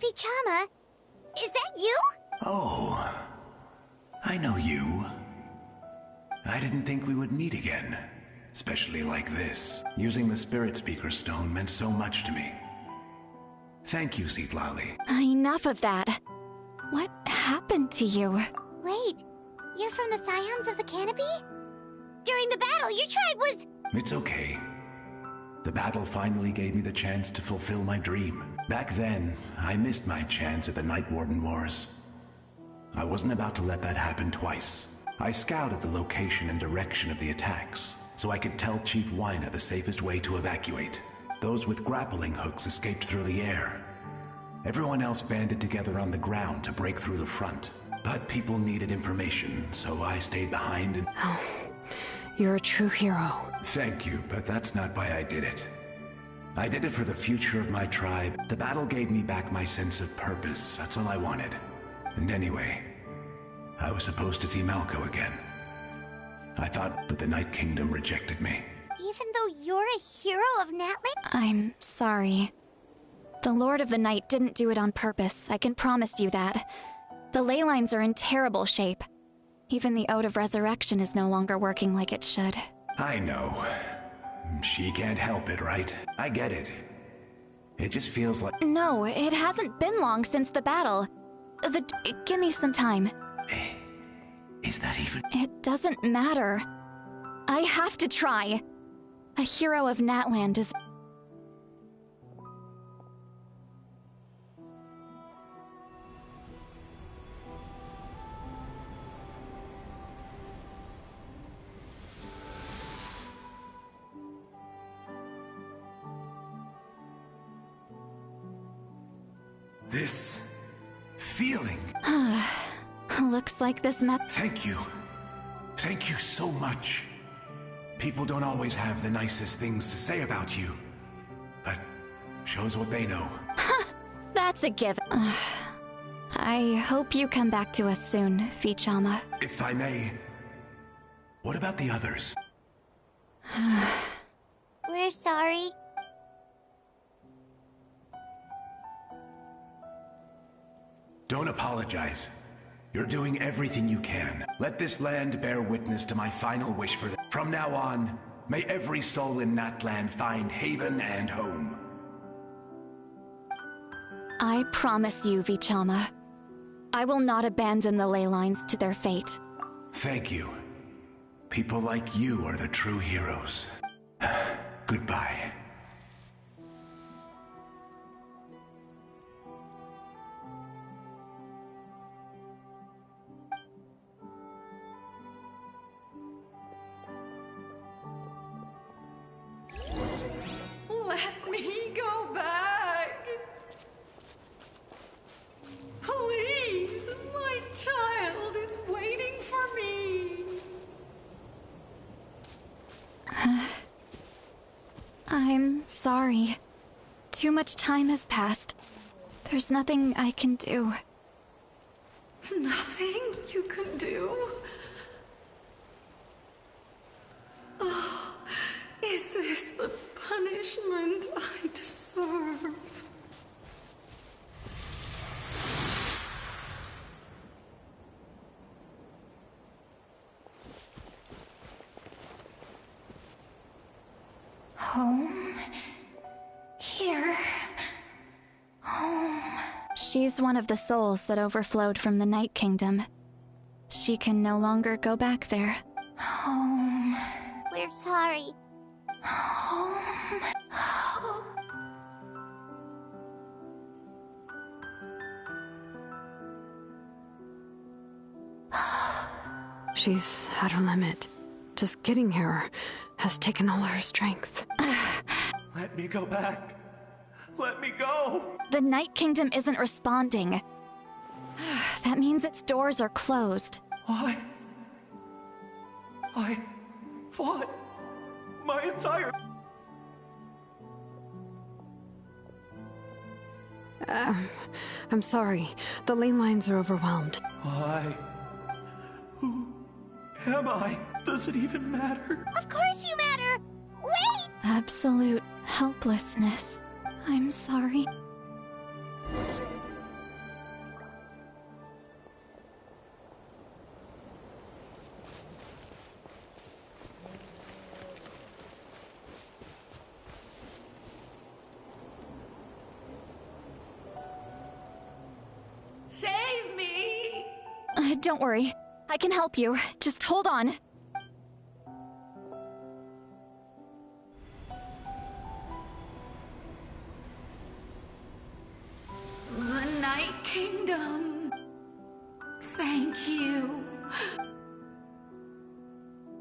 Vichama, is that you? Oh, I know you. I didn't think we would meet again, especially like this. Using the Spirit Speaker Stone meant so much to me. Thank you, Citlali. Enough of that. What happened to you? Wait, you're from the Scions of the Canopy? During the battle, your tribe was... It's okay. The battle finally gave me the chance to fulfill my dream. Back then, I missed my chance at the Night Warden Wars. I wasn't about to let that happen twice. I scouted the location and direction of the attacks, so I could tell Chief Wyna the safest way to evacuate. Those with grappling hooks escaped through the air. Everyone else banded together on the ground to break through the front. But people needed information, so I stayed behind and... Oh, you're a true hero. Thank you, but that's not why I did it. I did it for the future of my tribe. The battle gave me back my sense of purpose. That's all I wanted. And anyway, I was supposed to see Malco again. I thought, but the Night Kingdom rejected me. Even though you're a hero of Natlan? I'm sorry. The Lord of the Night didn't do it on purpose, I can promise you that. The ley lines are in terrible shape. Even the Ode of Resurrection is no longer working like it should. I know. She can't help it, right? I get it. It just feels like... No, it hasn't been long since the battle. Give me some time. Is that even... It doesn't matter. I have to try. A hero of Natland is... This... feeling... Looks like this Thank you. Thank you so much. People don't always have the nicest things to say about you. But shows what they know. That's a given. I hope you come back to us soon, Vichama. If I may... What about the others? We're sorry. Don't apologize. You're doing everything you can. Let this land bear witness to my final wish for them. From now on, may every soul in Natlan find haven and home. I promise you, Vichama. I will not abandon the ley lines to their fate. Thank you. People like you are the true heroes. Goodbye. Let me go back. Please, my child is waiting for me. I'm sorry. Too much time has passed. There's nothing I can do. Nothing you can do? Oh, is this the punishment I deserve? Home? Here? Home? She's one of the souls that overflowed from the Night Kingdom. She can no longer go back there. Home? We're sorry. Home? She's at her limit. Just getting here has taken all her strength. Let me go back. Let me go! The Night Kingdom isn't responding. That means its doors are closed. I fought my entire... I'm sorry. The ley lines are overwhelmed. Who am I? Does it even matter? Of course you matter! Wait! Absolute helplessness. I'm sorry. Save me! Don't worry. I can help you. Just hold on. The Night Kingdom. Thank you.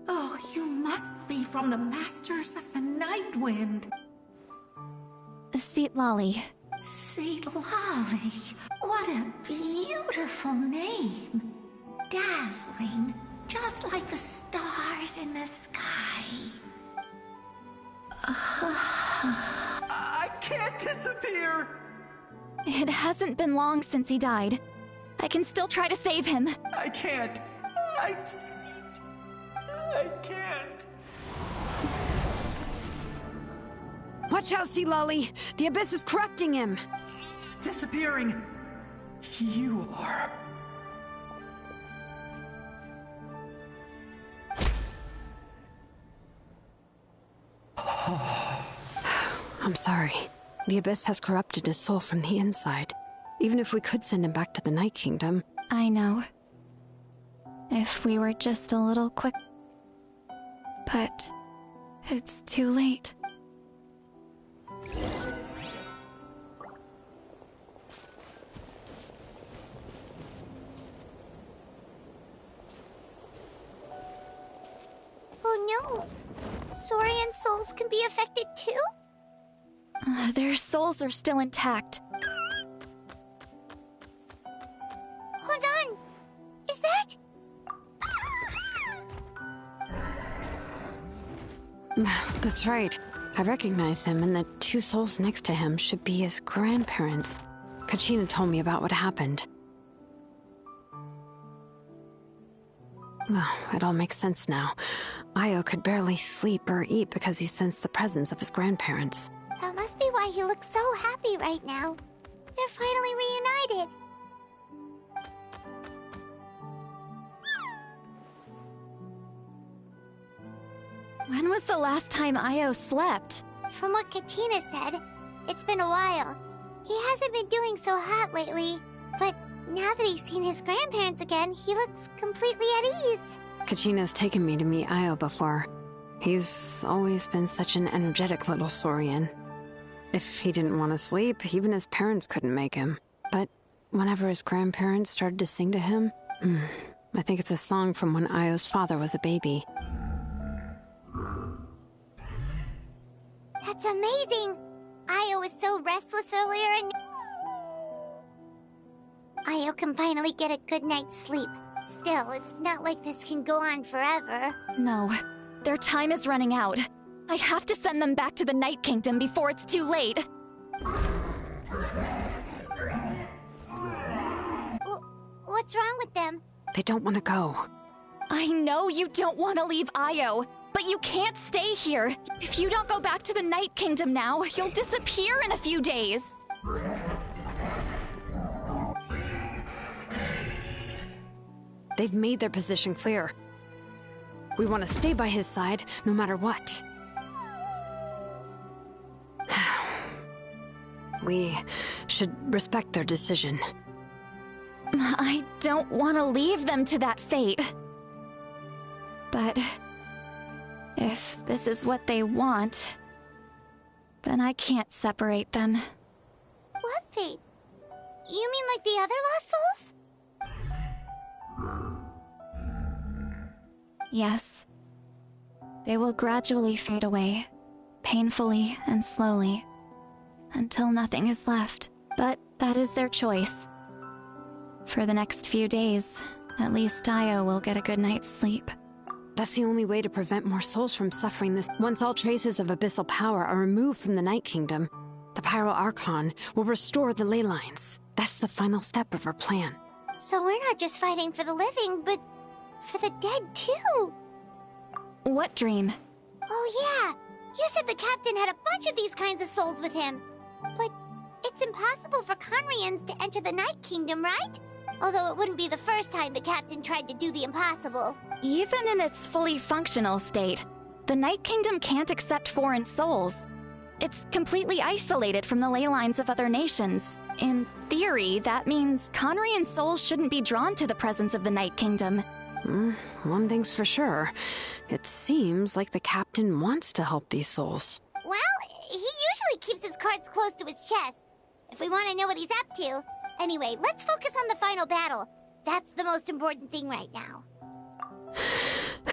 Oh, you must be from the Masters of the Night Wind. Seat Lolly. Seat Lolly. What a beautiful name. Dazzling, just like the stars in the sky. I can't disappear! It hasn't been long since he died. I can still try to save him. I can't. I can't. Watch out, Sea Lolly! The Abyss is corrupting him! Disappearing. You are. I'm sorry. The Abyss has corrupted his soul from the inside. Even if we could send him back to the Night Kingdom. I know. If we were just a little quick... But... it's too late. Oh no! Saurian souls can be affected too? Their souls are still intact. Hold on! Is that... That's right. I recognize him, and the two souls next to him should be his grandparents. Kachina told me about what happened. Well, it all makes sense now. Io could barely sleep or eat because he sensed the presence of his grandparents. That must be why he looks so happy right now. They're finally reunited. When was the last time Io slept? From what Kachina said, it's been a while. He hasn't been doing so hot lately, but now that he's seen his grandparents again, he looks completely at ease. Kachina's taken me to meet Io before. He's always been such an energetic little Saurian. If he didn't want to sleep, even his parents couldn't make him. But whenever his grandparents started to sing to him, I think it's a song from when Io's father was a baby. That's amazing! Io was so restless earlier and... Io can finally get a good night's sleep. Still, it's not like this can go on forever. No. Their time is running out. I have to send them back to the Night Kingdom before it's too late. What's wrong with them? They don't want to go. I know you don't want to leave Io, but you can't stay here. If you don't go back to the Night Kingdom now, you'll disappear in a few days. They've made their position clear. We want to stay by his side, no matter what. We should respect their decision. I don't want to leave them to that fate. But if this is what they want, then I can't separate them. What fate? You mean like the other lost souls? Yes. They will gradually fade away, painfully and slowly, until nothing is left. But that is their choice. For the next few days, at least Io will get a good night's sleep. That's the only way to prevent more souls from suffering this. Once all traces of abyssal power are removed from the Night Kingdom, the Pyro Archon will restore the ley lines. That's the final step of our plan. So we're not just fighting for the living, but for the dead too. What dream? Oh yeah, you said the captain had a bunch of these kinds of souls with him. But it's impossible for Conrians to enter the Night Kingdom, right? Although it wouldn't be the first time the captain tried to do the impossible. Even in its fully functional state, the Night Kingdom can't accept foreign souls. It's completely isolated from the ley lines of other nations. In theory, that means Conrian souls shouldn't be drawn to the presence of the Night Kingdom. One thing's for sure. It seems like the captain wants to help these souls. Well, he usually keeps his cards close to his chest. If we want to know what he's up to. Anyway, let's focus on the final battle. That's the most important thing right now.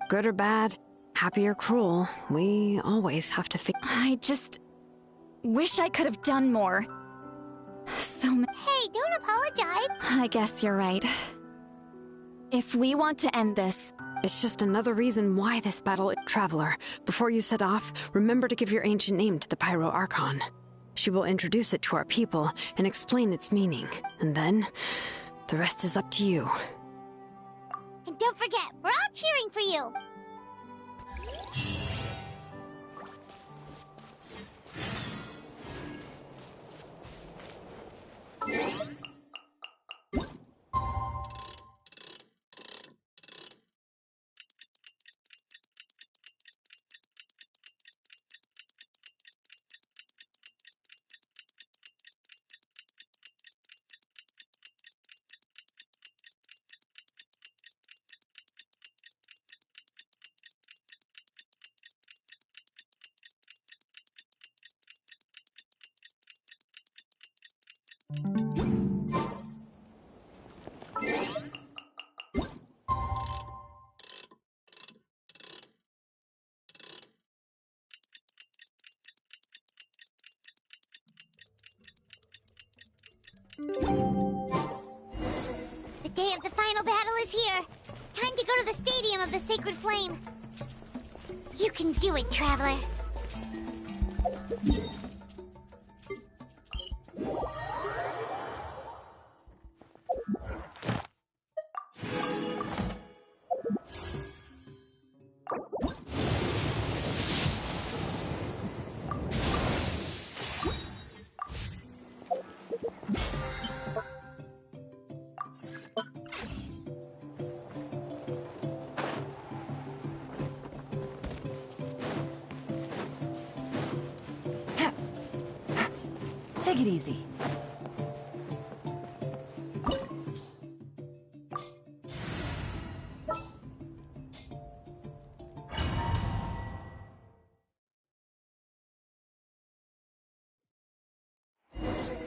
Good or bad, happy or cruel, we always have to I just wish I could have done more. Hey, don't apologize. I guess you're right. If we want to end this... It's just another reason why this battle... Traveler, before you set off, remember to give your ancient name to the Pyro Archon. She will introduce it to our people and explain its meaning. And then, the rest is up to you. And don't forget, we're all cheering for you. The day of the final battle is here. Time to go to the Stadium of the Sacred Flame. You can do it, Traveler. Take it easy.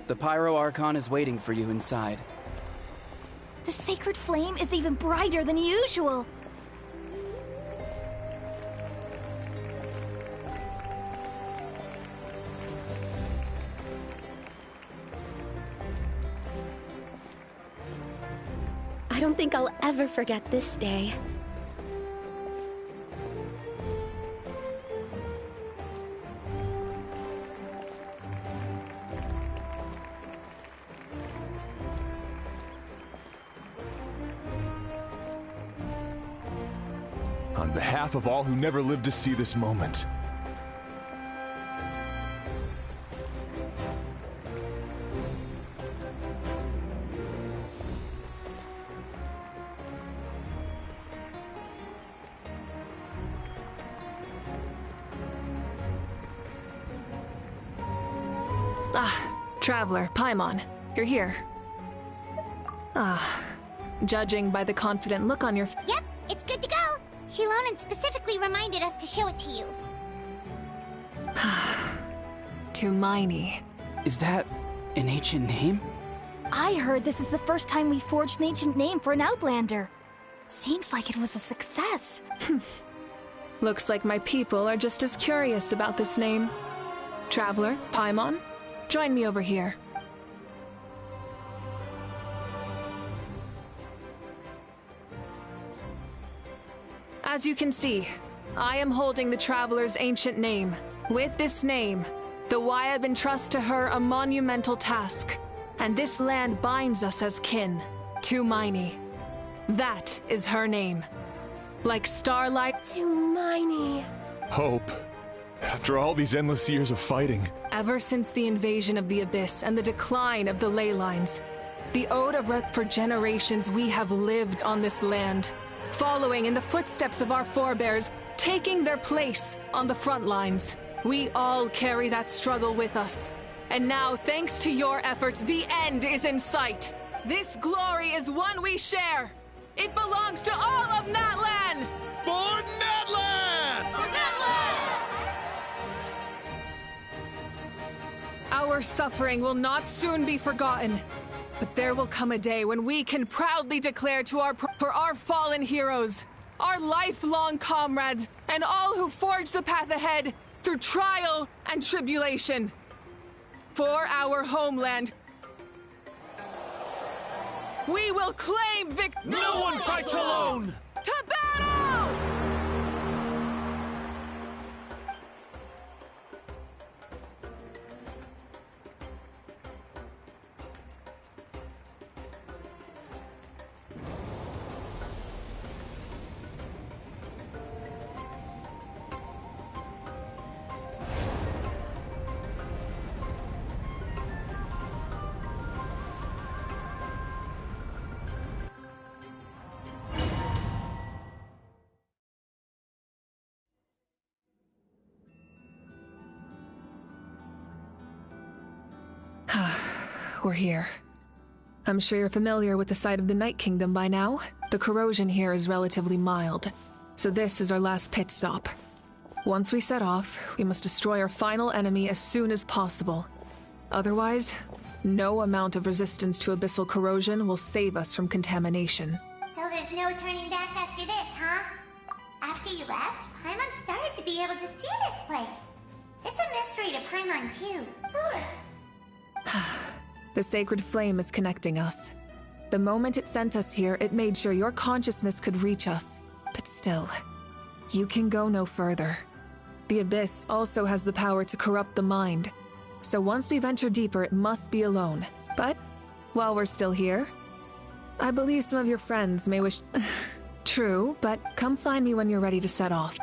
The Pyro Archon is waiting for you inside. The sacred flame is even brighter than usual. I don't think I'll ever forget this day. On behalf of all who never lived to see this moment, Traveler, Paimon, you're here. Judging by the confident look on your Yep, it's good to go. Shilonen specifically reminded us to show it to you. To Miney. Is that an ancient name? I heard this is the first time we forged an ancient name for an Outlander. Seems like it was a success. Looks like my people are just as curious about this name. Traveler, Paimon, Join me over here. As you can see, I am holding the Traveler's ancient name. With this name, the Wyab entrust to her a monumental task, and this land binds us as kin to Miney. That is her name. Like starlight to Miney. Hope. After all these endless years of fighting. Ever since the invasion of the Abyss and the decline of the ley lines, the Ode of for generations we have lived on this land, following in the footsteps of our forebears, taking their place on the front lines. We all carry that struggle with us. And now, thanks to your efforts, the end is in sight. This glory is one we share. It belongs to all of Natlan! For Natlan! For Natlan! Our suffering will not soon be forgotten. But there will come a day when we can proudly declare to for our fallen heroes, our lifelong comrades, and all who forge the path ahead through trial and tribulation. For our homeland, we will claim victory. No one fights alone! To battle! We're here. I'm sure you're familiar with the site of the Night Kingdom by now. The corrosion here is relatively mild, so this is our last pit stop. Once we set off, we must destroy our final enemy as soon as possible. Otherwise, no amount of resistance to abyssal corrosion will save us from contamination. So there's no turning back after this, huh? After you left, Paimon started to be able to see this place. It's a mystery to Paimon, too. The sacred flame is connecting us. The moment it sent us here, it made sure your consciousness could reach us. But still, you can go no further. The Abyss also has the power to corrupt the mind. So once we venture deeper, it must be alone. But while we're still here, I believe some of your friends may wish... True, but come find me when you're ready to set off.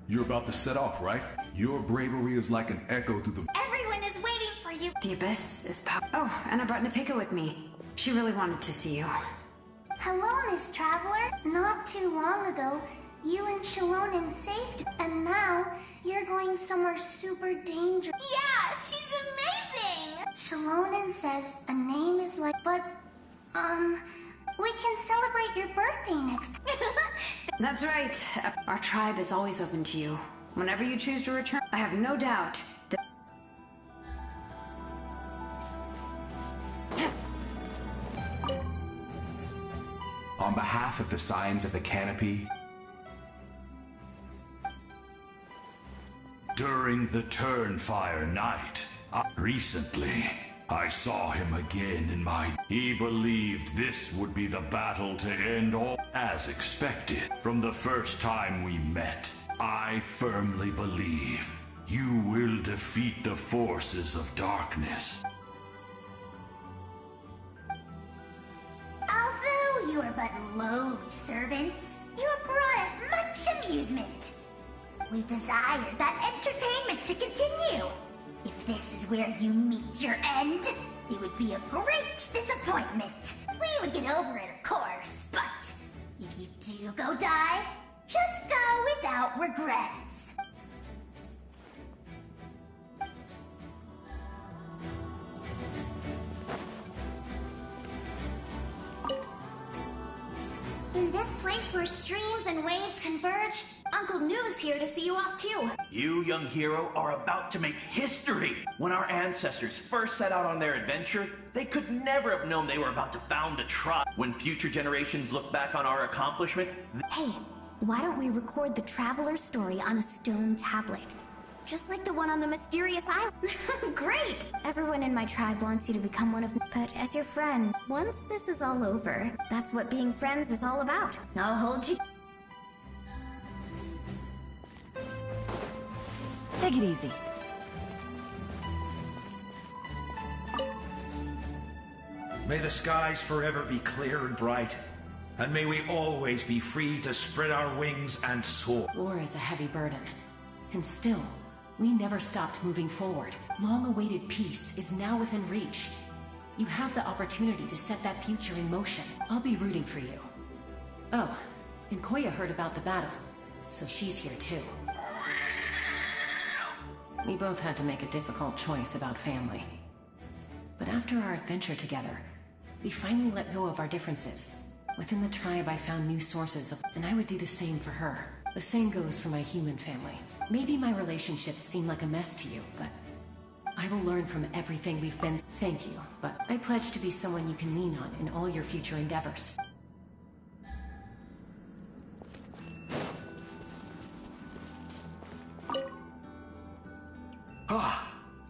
You're about to set off, right? Your bravery is like an echo through the... Everyone is waiting for you. The Abyss is Oh, and I brought Napika with me. She really wanted to see you. Hello, Miss Traveler. Not too long ago, you and Shalonen saved, and now you're going somewhere super dangerous. Yeah, she's amazing! Shalonen says a name is like... But, we can celebrate your birthday next... That's right. Our tribe is always open to you. Whenever you choose to return, I have no doubt that... On behalf of the Signs of the Canopy... During the Turnfire night, recently, I saw him again in my... He believed this would be the battle to end all. As expected, from the first time we met, I firmly believe you will defeat the forces of darkness. Although you are but lowly servants, you have brought us much amusement. We desire that entertainment to continue. If this is where you meet your end, it would be a great disappointment. We would get over it, of course, but if you do go die, just go without regrets. In this place where streams and waves converge, a Uncle Noo's here to see you off too. You, young hero, are about to make history. When our ancestors first set out on their adventure, they could never have known they were about to found a tribe. When future generations look back on our accomplishment... Hey, why don't we record the traveler's story on a stone tablet? Just like the one on the mysterious island. Great! Everyone in my tribe wants you to become one of... But as your friend, once this is all over, that's what being friends is all about. I'll hold you... Take it easy. May the skies forever be clear and bright, and may we always be free to spread our wings and soar. War is a heavy burden, and still, we never stopped moving forward. Long-awaited peace is now within reach. You have the opportunity to set that future in motion. I'll be rooting for you. Oh, and Koya heard about the battle, so she's here too. We both had to make a difficult choice about family. But after our adventure together, we finally let go of our differences. Within the tribe, I found new sources of... And I would do the same for her. The same goes for my human family. Maybe my relationships seem like a mess to you, but... I will learn from everything we've been... Thank you, but I pledge to be someone you can lean on in all your future endeavors.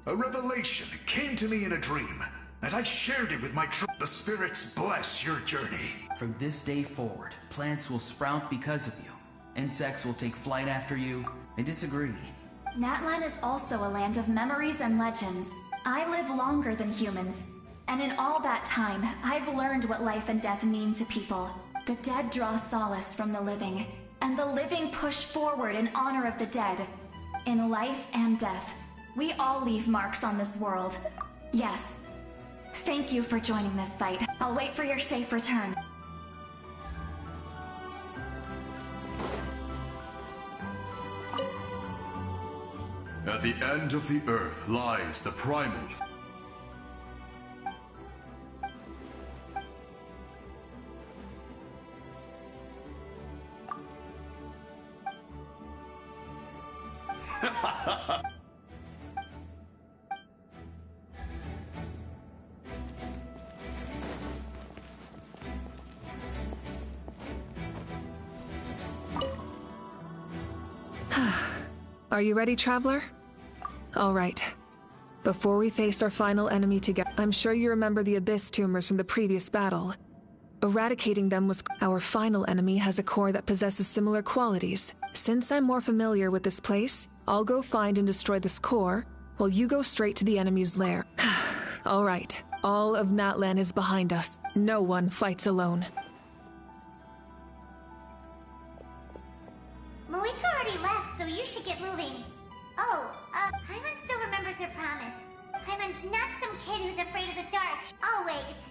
A revelation came to me in a dream, and I shared it with my The spirits bless your journey. From this day forward, plants will sprout because of you. Insects will take flight after you. I disagree. Natlan is also a land of memories and legends. I live longer than humans, and in all that time, I've learned what life and death mean to people. The dead draw solace from the living, and the living push forward in honor of the dead. In life and death, we all leave marks on this world. Yes. Thank you for joining this fight. I'll wait for your safe return. At the end of the earth lies the primal... Are you ready, Traveler? All right. Before we face our final enemy together, I'm sure you remember the Abyss tumors from the previous battle. Eradicating them was... Our final enemy has a core that possesses similar qualities. Since I'm more familiar with this place, I'll go find and destroy this core, while you go straight to the enemy's lair. All right. All of Natlan is behind us. No one fights alone. Malika already left, so you should get moving. Oh, Paimon still remembers her promise. Paimon's not some kid who's afraid of the dark. Always.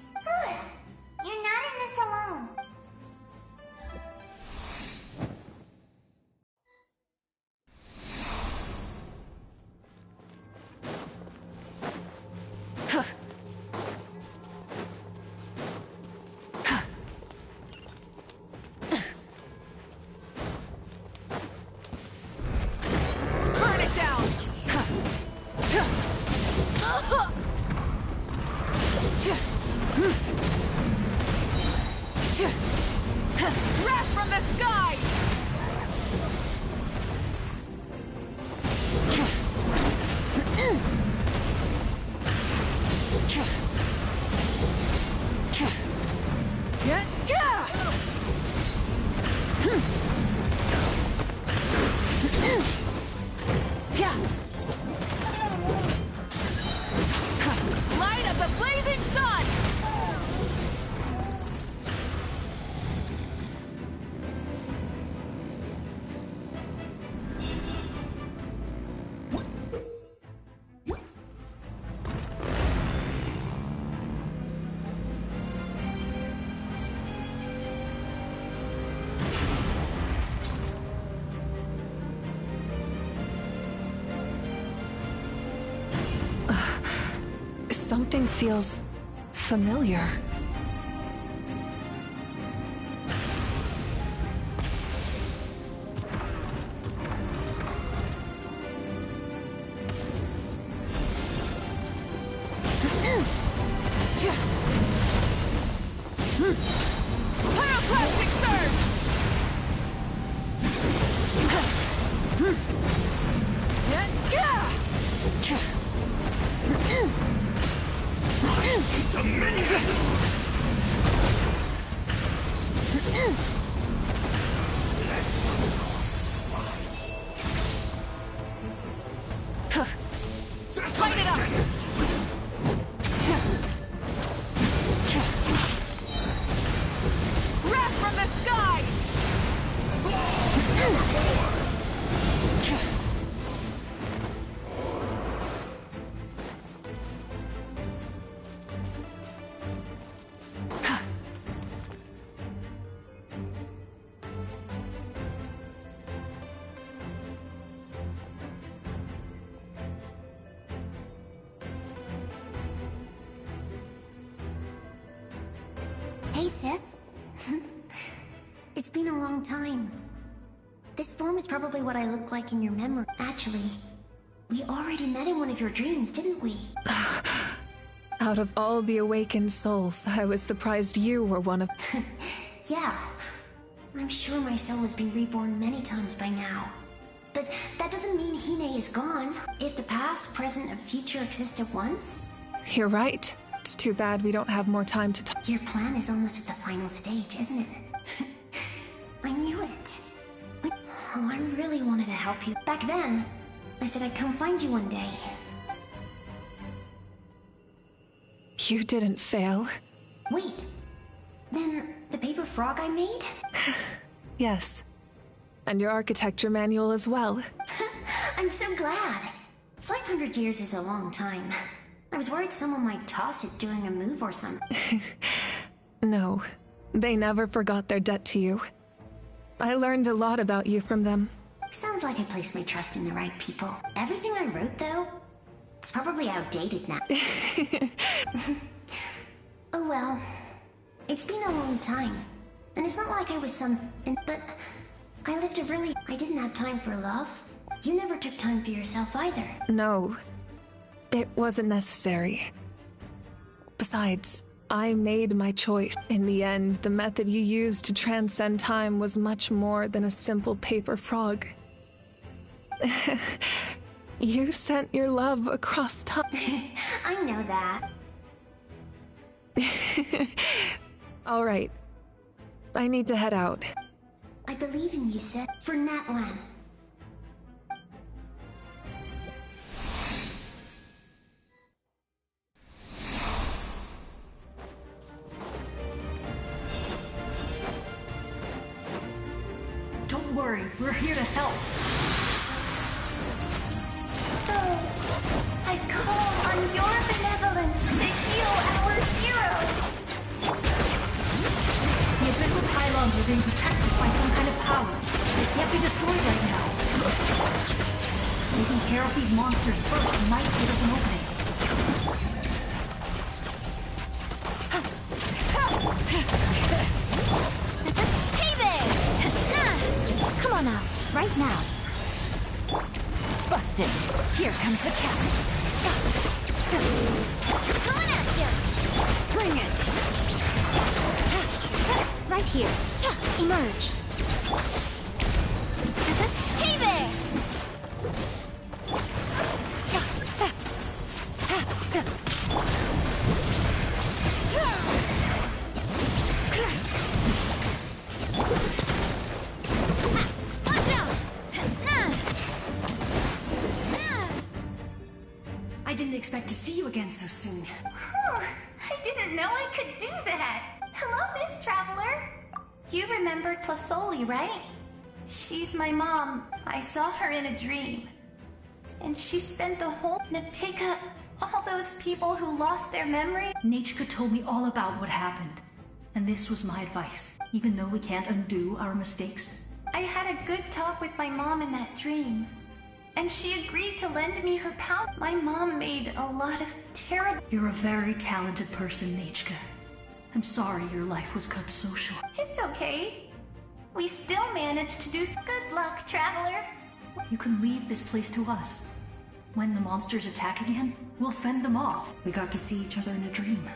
You're not in this alone. Wrath from the sky! Light of the blazing sun! Something feels familiar. Pyroclastic surge! Light it up! Wrath from the sky! Hey, sis. It's been a long time. This form is probably what I look like in your memory. Actually, we already met in one of your dreams, didn't we? Out of all the awakened souls, I was surprised you were one of... Yeah. I'm sure my soul has been reborn many times by now. But that doesn't mean Hine is gone. If the past, present, and future exist at once... You're right. It's too bad we don't have more time to talk. Your plan is almost at the final stage, isn't it? I knew it. Oh, I really wanted to help you. Back then, I said I'd come find you one day. You didn't fail. Wait. Then, the paper frog I made? Yes. And your architecture manual as well. I'm so glad. 500 years is a long time. I was worried someone might toss it during a move or something. No, they never forgot their debt to you. I learned a lot about you from them. Sounds like I placed my trust in the right people. Everything I wrote, though, it's probably outdated now. Oh well. It's been a long time. And it's not like I was but I lived a really... I didn't have time for love. You never took time for yourself either. No. It wasn't necessary. Besides, I made my choice. In the end, the method you used to transcend time was much more than a simple paper frog. You sent your love across time. I know that. All right. I need to head out. I believe in you, Sid. For Natlan. Don't worry, we're here to help. So, I call on your benevolence to heal our hero. The abyssal pylons are being protected by some kind of power. They can't be destroyed right now. Taking care of these monsters first might give us an opening. Hey there! Come on out, right now. Busted. Here comes the catch. Coming at you! Bring it! Right here. Emerge. Hey there! Watch out! I didn't expect to see you again so soon. I didn't know I could do that. Hello, Miss Traveler. You remember Tlasoli, right? She's my mom. I saw her in a dream. And she spent the whole Nepika, all those people who lost their memory. Nachka told me all about what happened. And this was my advice. Even though we can't undo our mistakes. I had a good talk with my mom in that dream. And she agreed to lend me her power. My mom made a lot of terrible... You're a very talented person, Nachka. I'm sorry your life was cut so short. It's okay. We still managed to do... Good luck, Traveler. You can leave this place to us. When the monsters attack again, we'll fend them off. We got to see each other in a dream.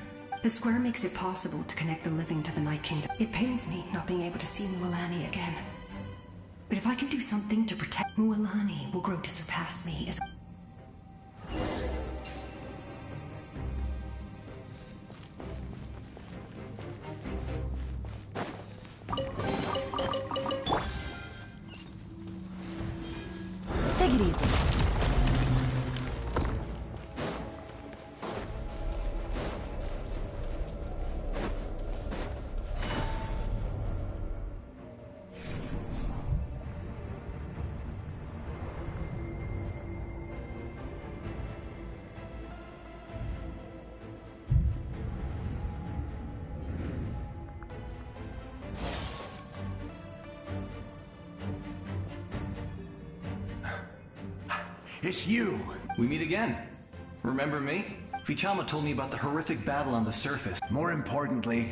The square makes it possible to connect the living to the Night Kingdom. It pains me not being able to see Mualani again. But if I can do something to protect, Mualani will grow to surpass me as... Take it easy. It's you! We meet again. Remember me? Vichama told me about the horrific battle on the surface. More importantly,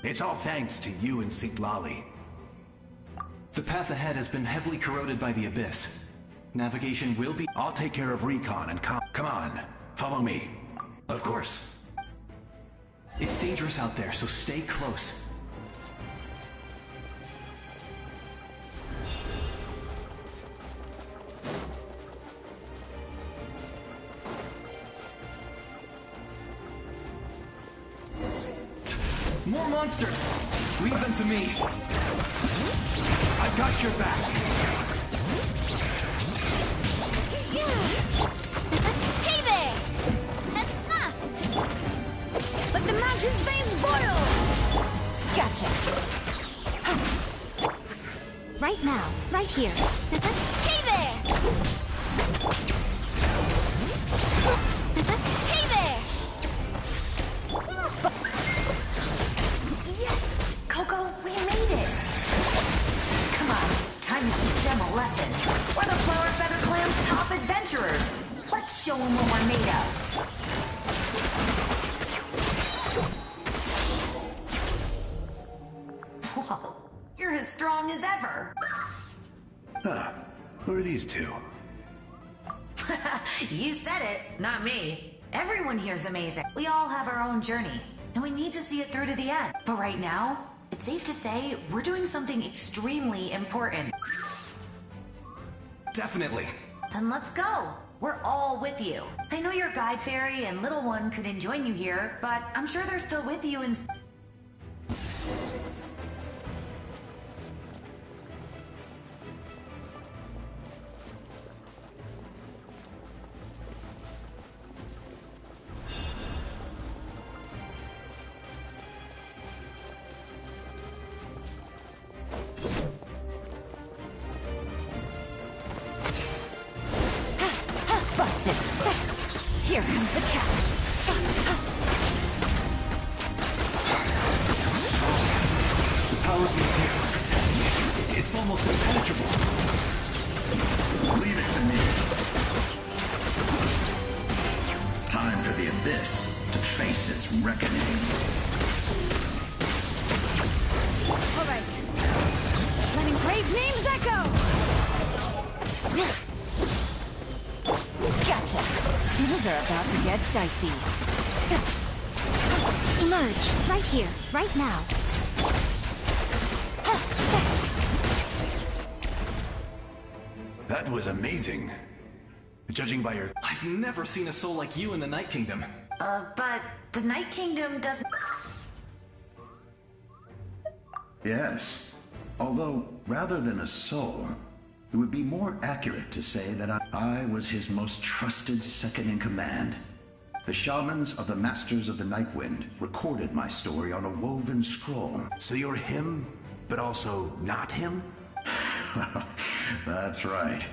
it's all thanks to you and Siglali. The path ahead has been heavily corroded by the Abyss. Navigation will be... I'll take care of recon and come on, follow me. Of course. It's dangerous out there, so stay close. More monsters! Leave them to me! I've got your back! Hey there! Let the mountain's veins boil! Gotcha! Right now, right here. Hey there! Hey there! Yes! Coco, we made it! Come on, time to teach them a lesson. We're the Flower Feather Clan's top adventurers. Let's show them what we're made of. Whoa, you're as strong as ever. Who are these two? You said it, not me. Everyone here's amazing. We all have our own journey, and we need to see it through to the end. But right now, it's safe to say we're doing something extremely important. Definitely. Then let's go. We're all with you. I know your guide fairy and little one couldn't join you here, but I'm sure they're still with you and... Busted! Here comes the catch! The power of the Abyss is protecting it. It's almost impenetrable. Leave it to me. Time for the Abyss to face its reckoning. All right. Letting brave names echo! Gotcha. Things are about to get dicey. Emerge. Right here. Right now. That was amazing. Judging by your... I've never seen a soul like you in the Night Kingdom. But the Night Kingdom doesn't... Yes. Although, rather than a soul, it would be more accurate to say that I was his most trusted second-in-command. The shamans of the Masters of the Nightwind recorded my story on a woven scroll. So you're him, but also not him? That's right.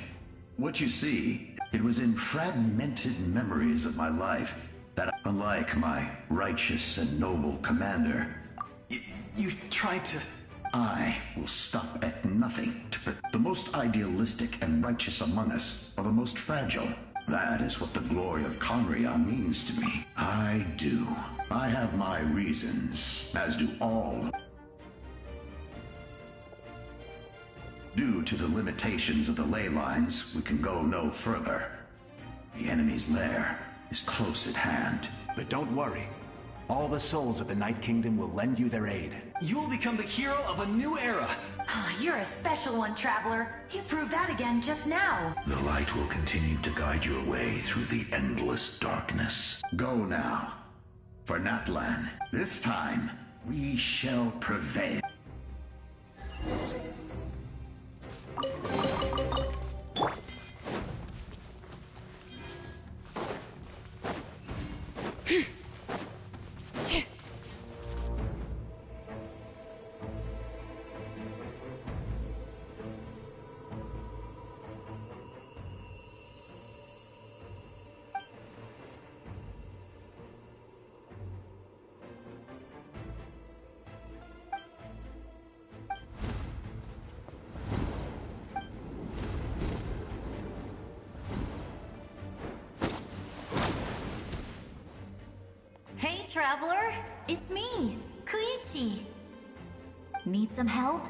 What you see, it was in fragmented memories of my life that, unlike my righteous and noble commander, You tried to... I will stop at nothing to protect. The most idealistic and righteous among us are the most fragile. That is what the glory of Conria means to me. I do. I have my reasons, as do all. Due to the limitations of the ley lines, we can go no further. The enemy's lair is close at hand. But don't worry. All the souls of the Night Kingdom will lend you their aid. You will become the hero of a new era. You're a special one, Traveler. You proved that again just now. The light will continue to guide your way through the endless darkness. Go now. For Natlan, this time, we shall prevail. Hey, Traveler! It's me, Koichi. Need some help?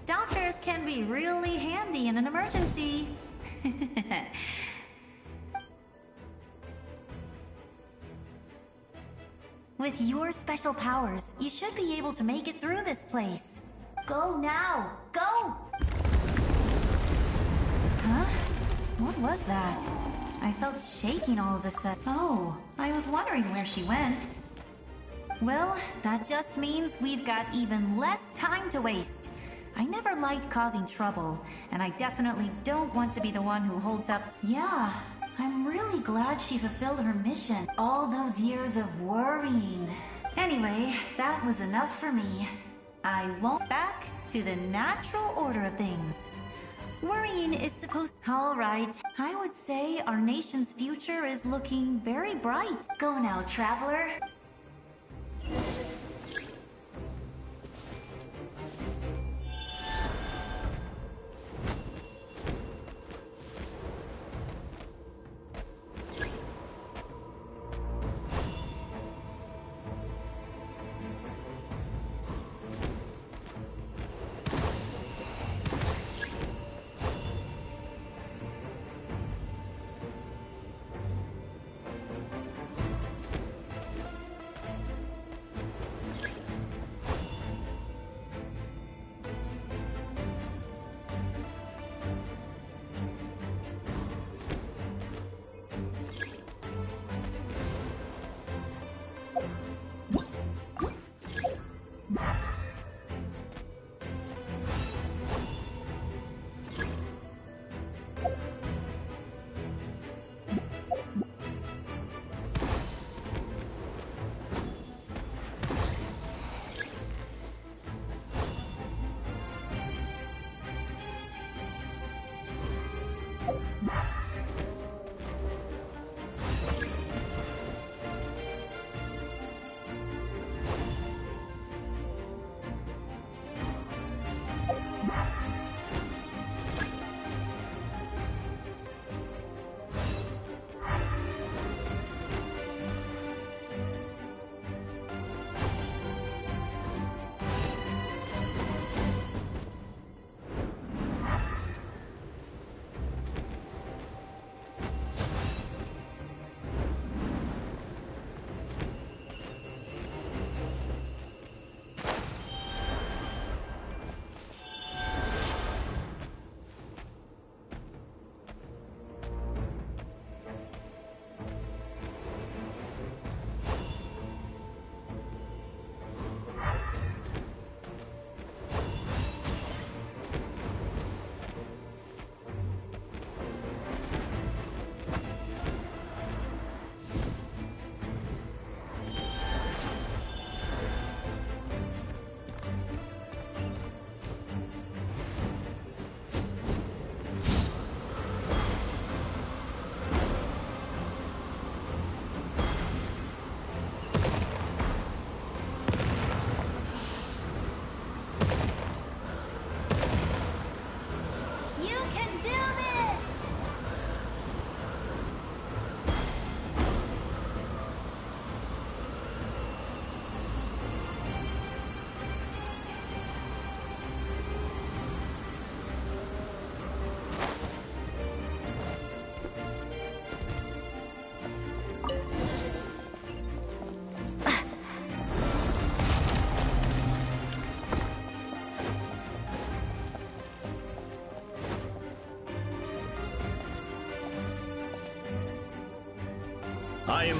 Doctors can be really handy in an emergency. With your special powers, you should be able to make it through this place. Go now! Go! Huh? What was that? I felt shaking all of a sudden. Oh, I was wondering where she went. Well, that just means we've got even less time to waste. I never liked causing trouble, and I definitely don't want to be the one who holds up. Yeah, I'm really glad she fulfilled her mission. All those years of worrying. Anyway, that was enough for me. I won't back to the natural order of things. Worrying is supposed... All right, I would say our nation's future is looking very bright. Go now, Traveler.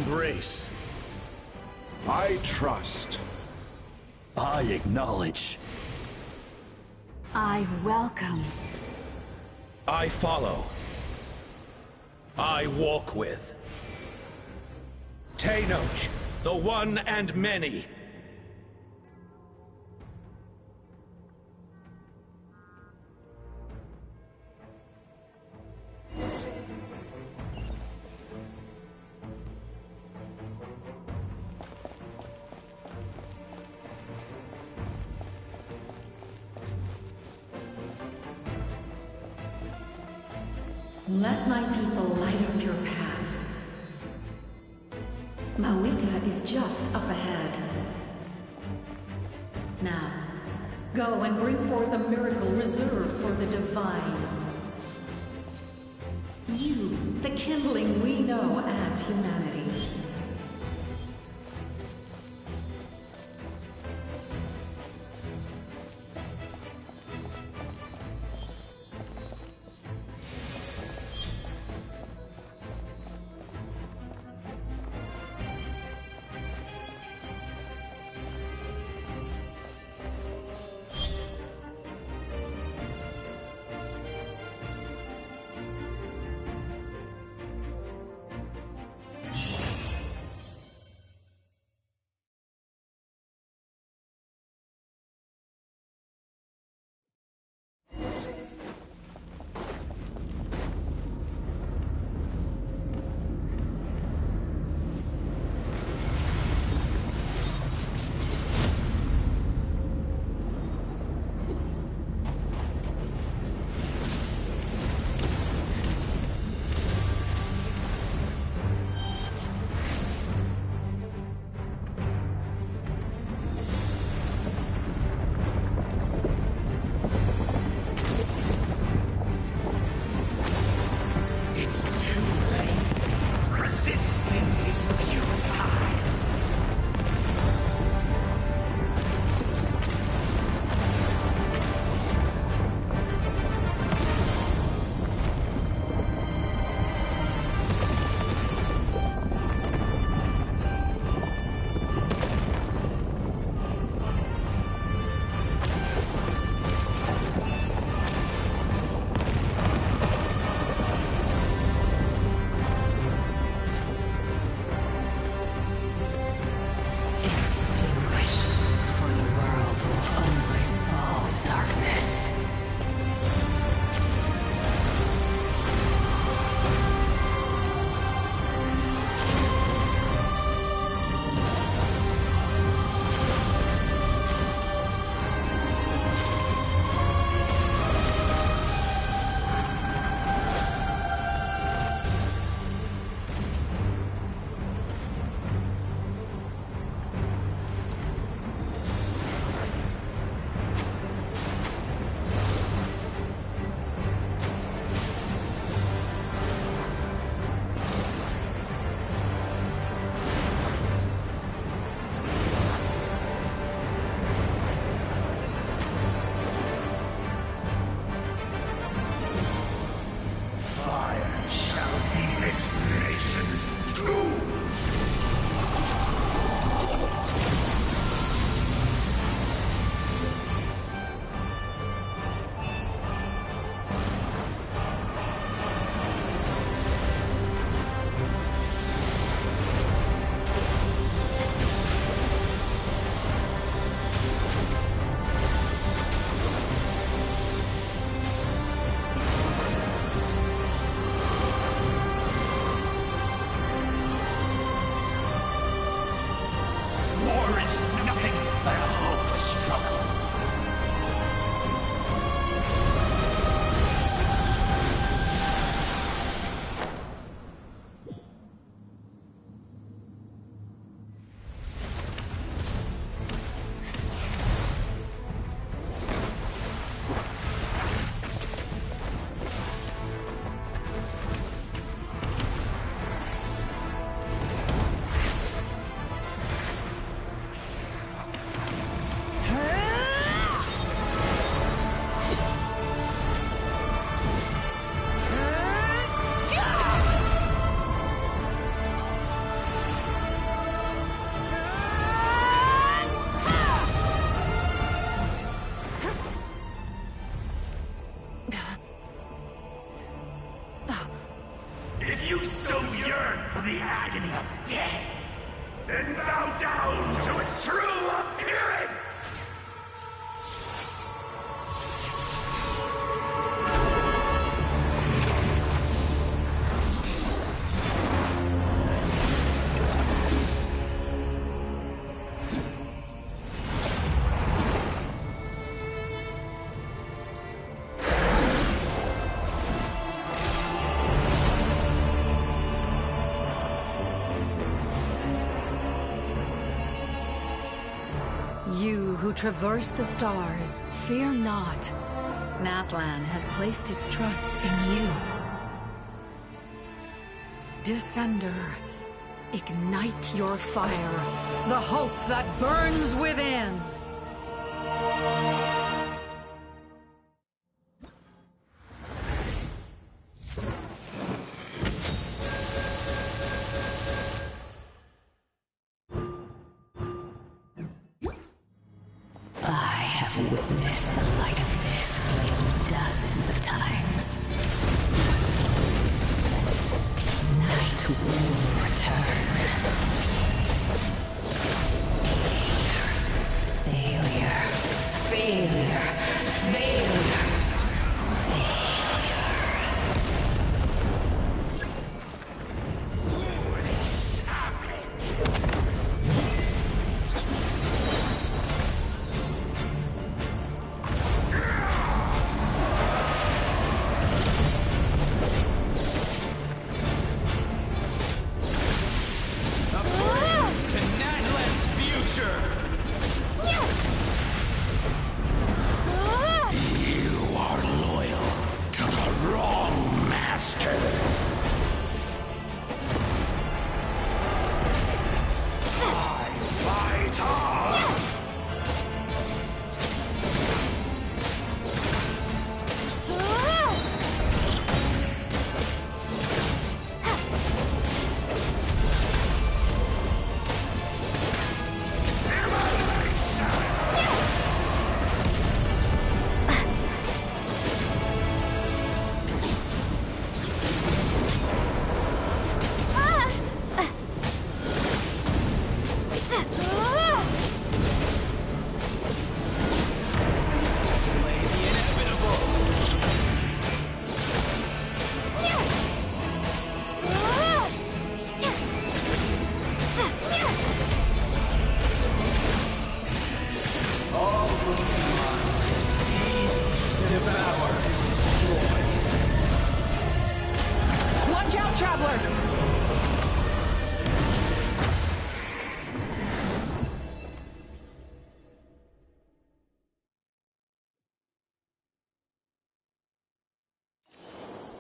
embrace. I trust. I acknowledge. I welcome. I follow. I walk with. Tenoch, the one and many. Let my people light up your path. Mawika is just up ahead. Now, go and bring forth a miracle reserved for the divine. You, the kindling we know as humanity. bow down to its true appearance! You who traverse the stars, fear not. Natlan has placed its trust in you. Descender, ignite your fire, the hope that burns within. Witness the light of this flame dozens of times. Night will return. Failure. Failure. Failure.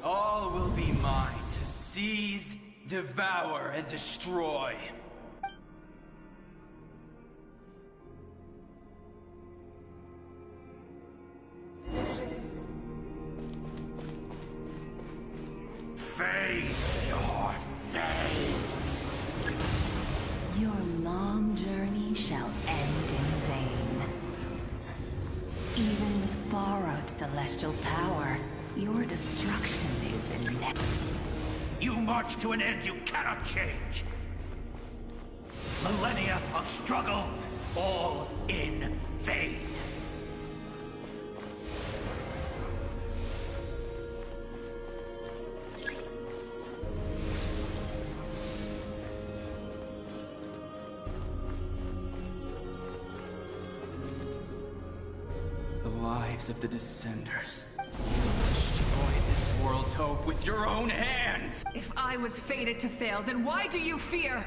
All will be mine to seize, devour, and destroy. Face your fate! Your long journey shall end in vain. Even with borrowed celestial power, your destruction is inevitable. You march to an end you cannot change. Millennia of struggle, all in vain. The lives of the Descenders. Destroy this world's hope with your own hands! If I was fated to fail, then why do you fear?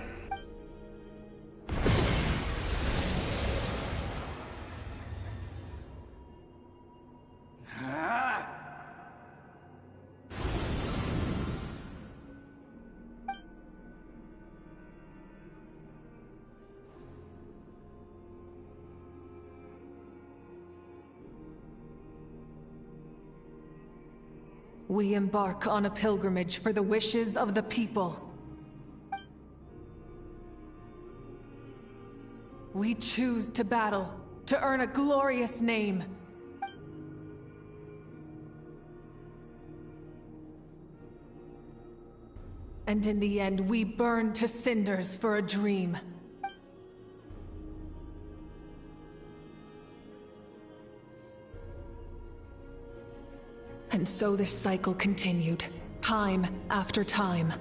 We embark on a pilgrimage for the wishes of the people. We choose to battle, to earn a glorious name. And in the end, we burn to cinders for a dream. And so this cycle continued, time after time.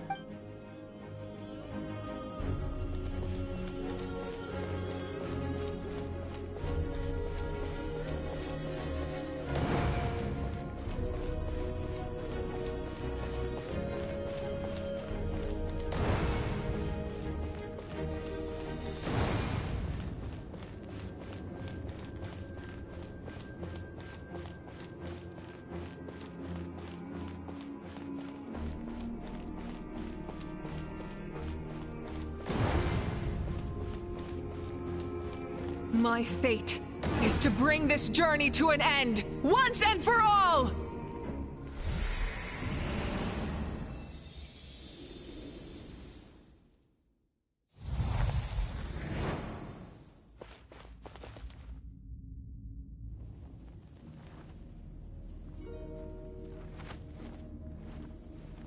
My fate is to bring this journey to an end, once and for all!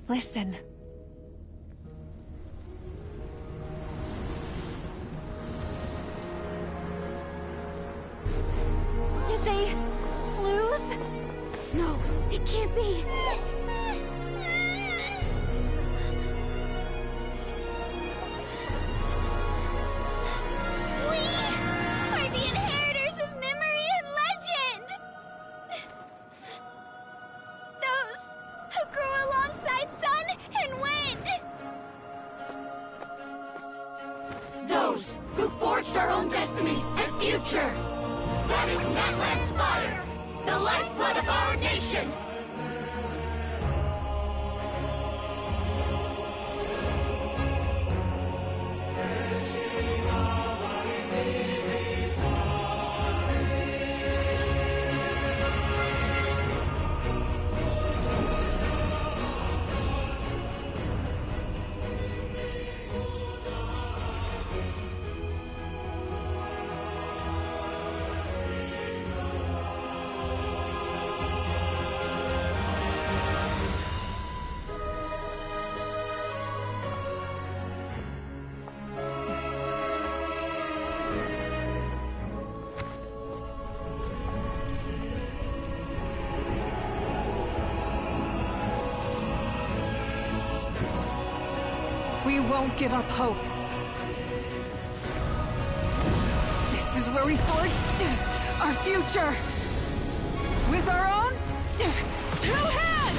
Listen. Did they lose? No, it can't be. We are the inheritors of memory and legend! Those who grew alongside sun and wind! Those who forged our own destiny and future! That is Natlan's fire, the lifeblood of our nation! We won't give up hope. This is where we forge our future. With our own 2 hands!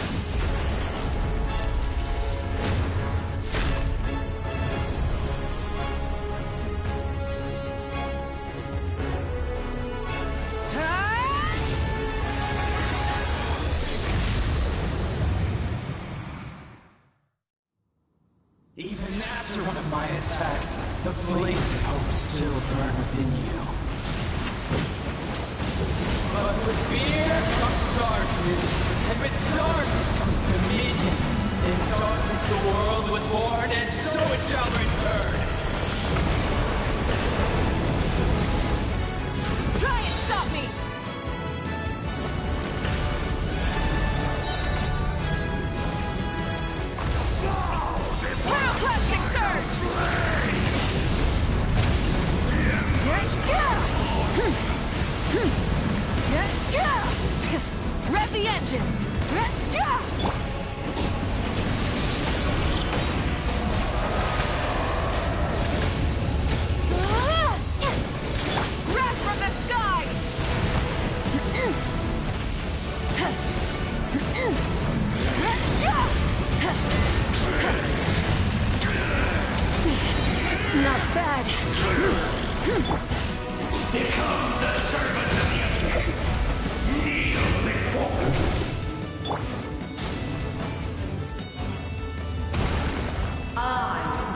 Even after one of my attacks, the flames of hope still burn within you. But with fear comes darkness, and with darkness comes dominion. In darkness the world was born, and so it shall return. Try and stop me! Pyroclastic surge! Rev the engines! Wrath from the sky! Not bad. Become the servant of the King. Kneel before. I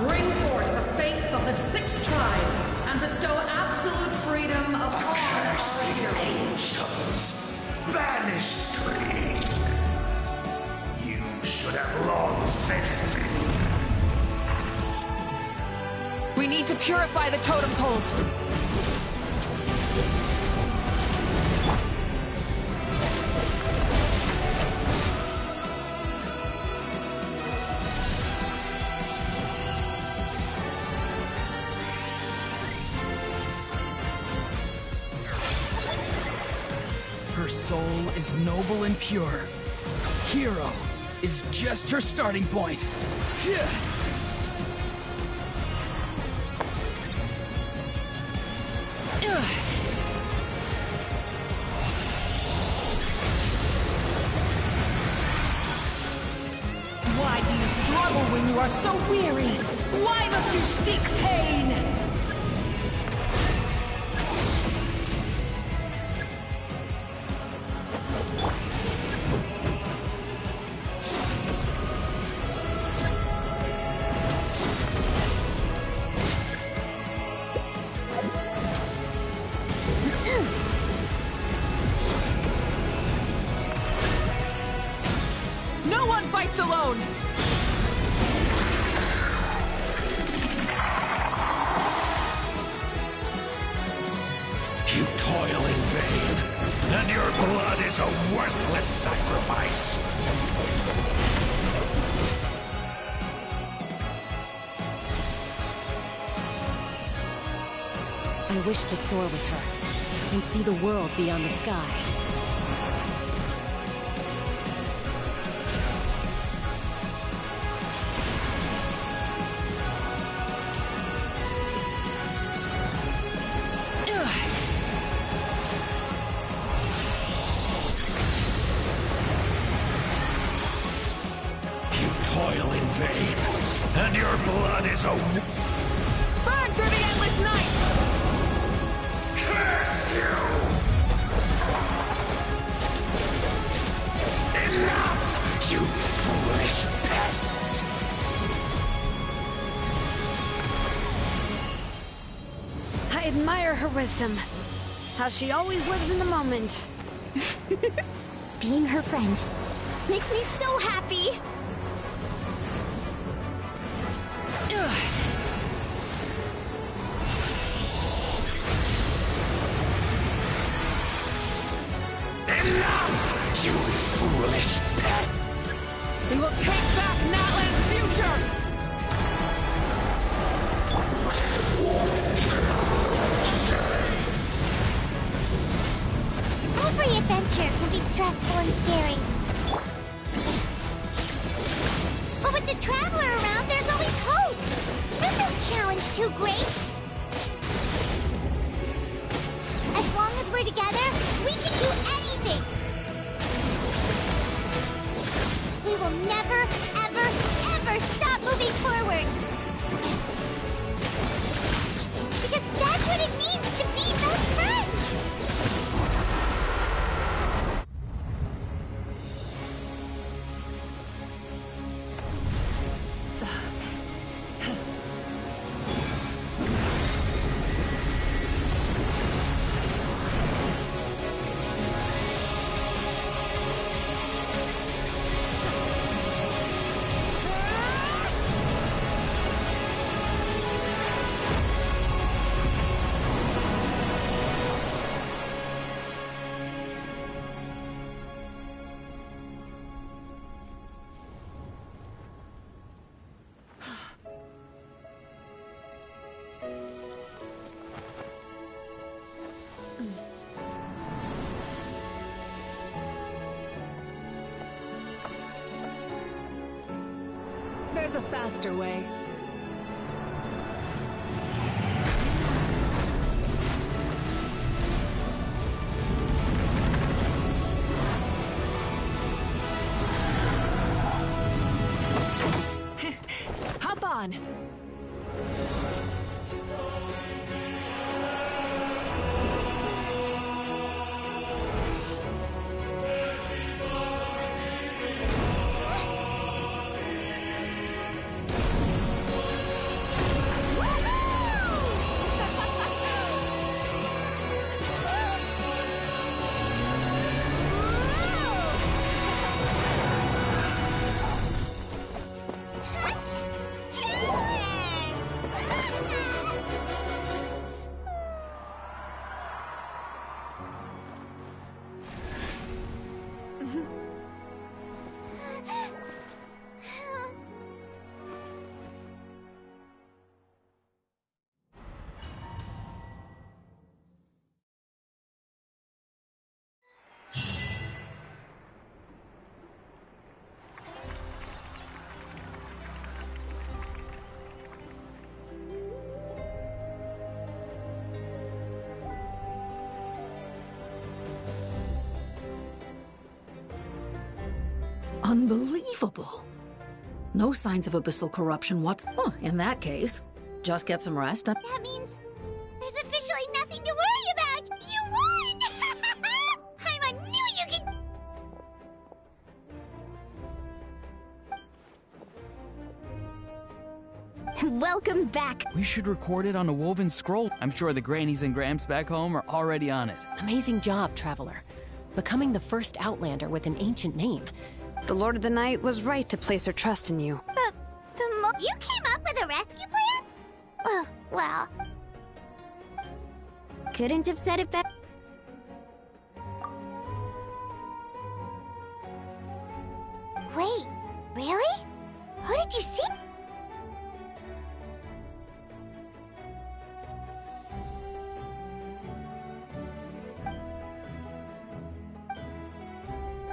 bring forth the faith of the 6 tribes and bestow absolute freedom upon Accursed angels, vanished greed. You should have long sensed me. We need to purify the totem poles. Her soul is noble and pure, hero is just her starting point. Why do you struggle when you are so weary? Why must you seek pain? No one fights alone! You toil in vain, and your blood is a worthless sacrifice. I wish to soar with her and see the world beyond the sky. You toil in vain, and your blood is a... Burn through the endless night! Curse you! Enough, you foolish pests! I admire her wisdom. How she always lives in the moment. Being her friend makes me so happy! Enough, you foolish pet! We will take back Natlan's future! Every adventure can be stressful and scary. But with the Traveler around, there's always hope! There's no challenge too great! As long as we're together, we can do anything! We will never, ever, ever stop moving forward! Because that's what it means to be best friends! There's a faster way. Hop on! Unbelievable. No signs of abyssal corruption whatsoever. In that case, just get some rest. That means there's officially nothing to worry about! You won! I knew you could... Welcome back. We should record it on a woven scroll. I'm sure the grannies and gramps back home are already on it. Amazing job, Traveler. Becoming the first Outlander with an ancient name. The Lord of the Night was right to place her trust in you. You came up with a rescue plan? Oh, well... Couldn't have said it better. Wait, really? Who did you see?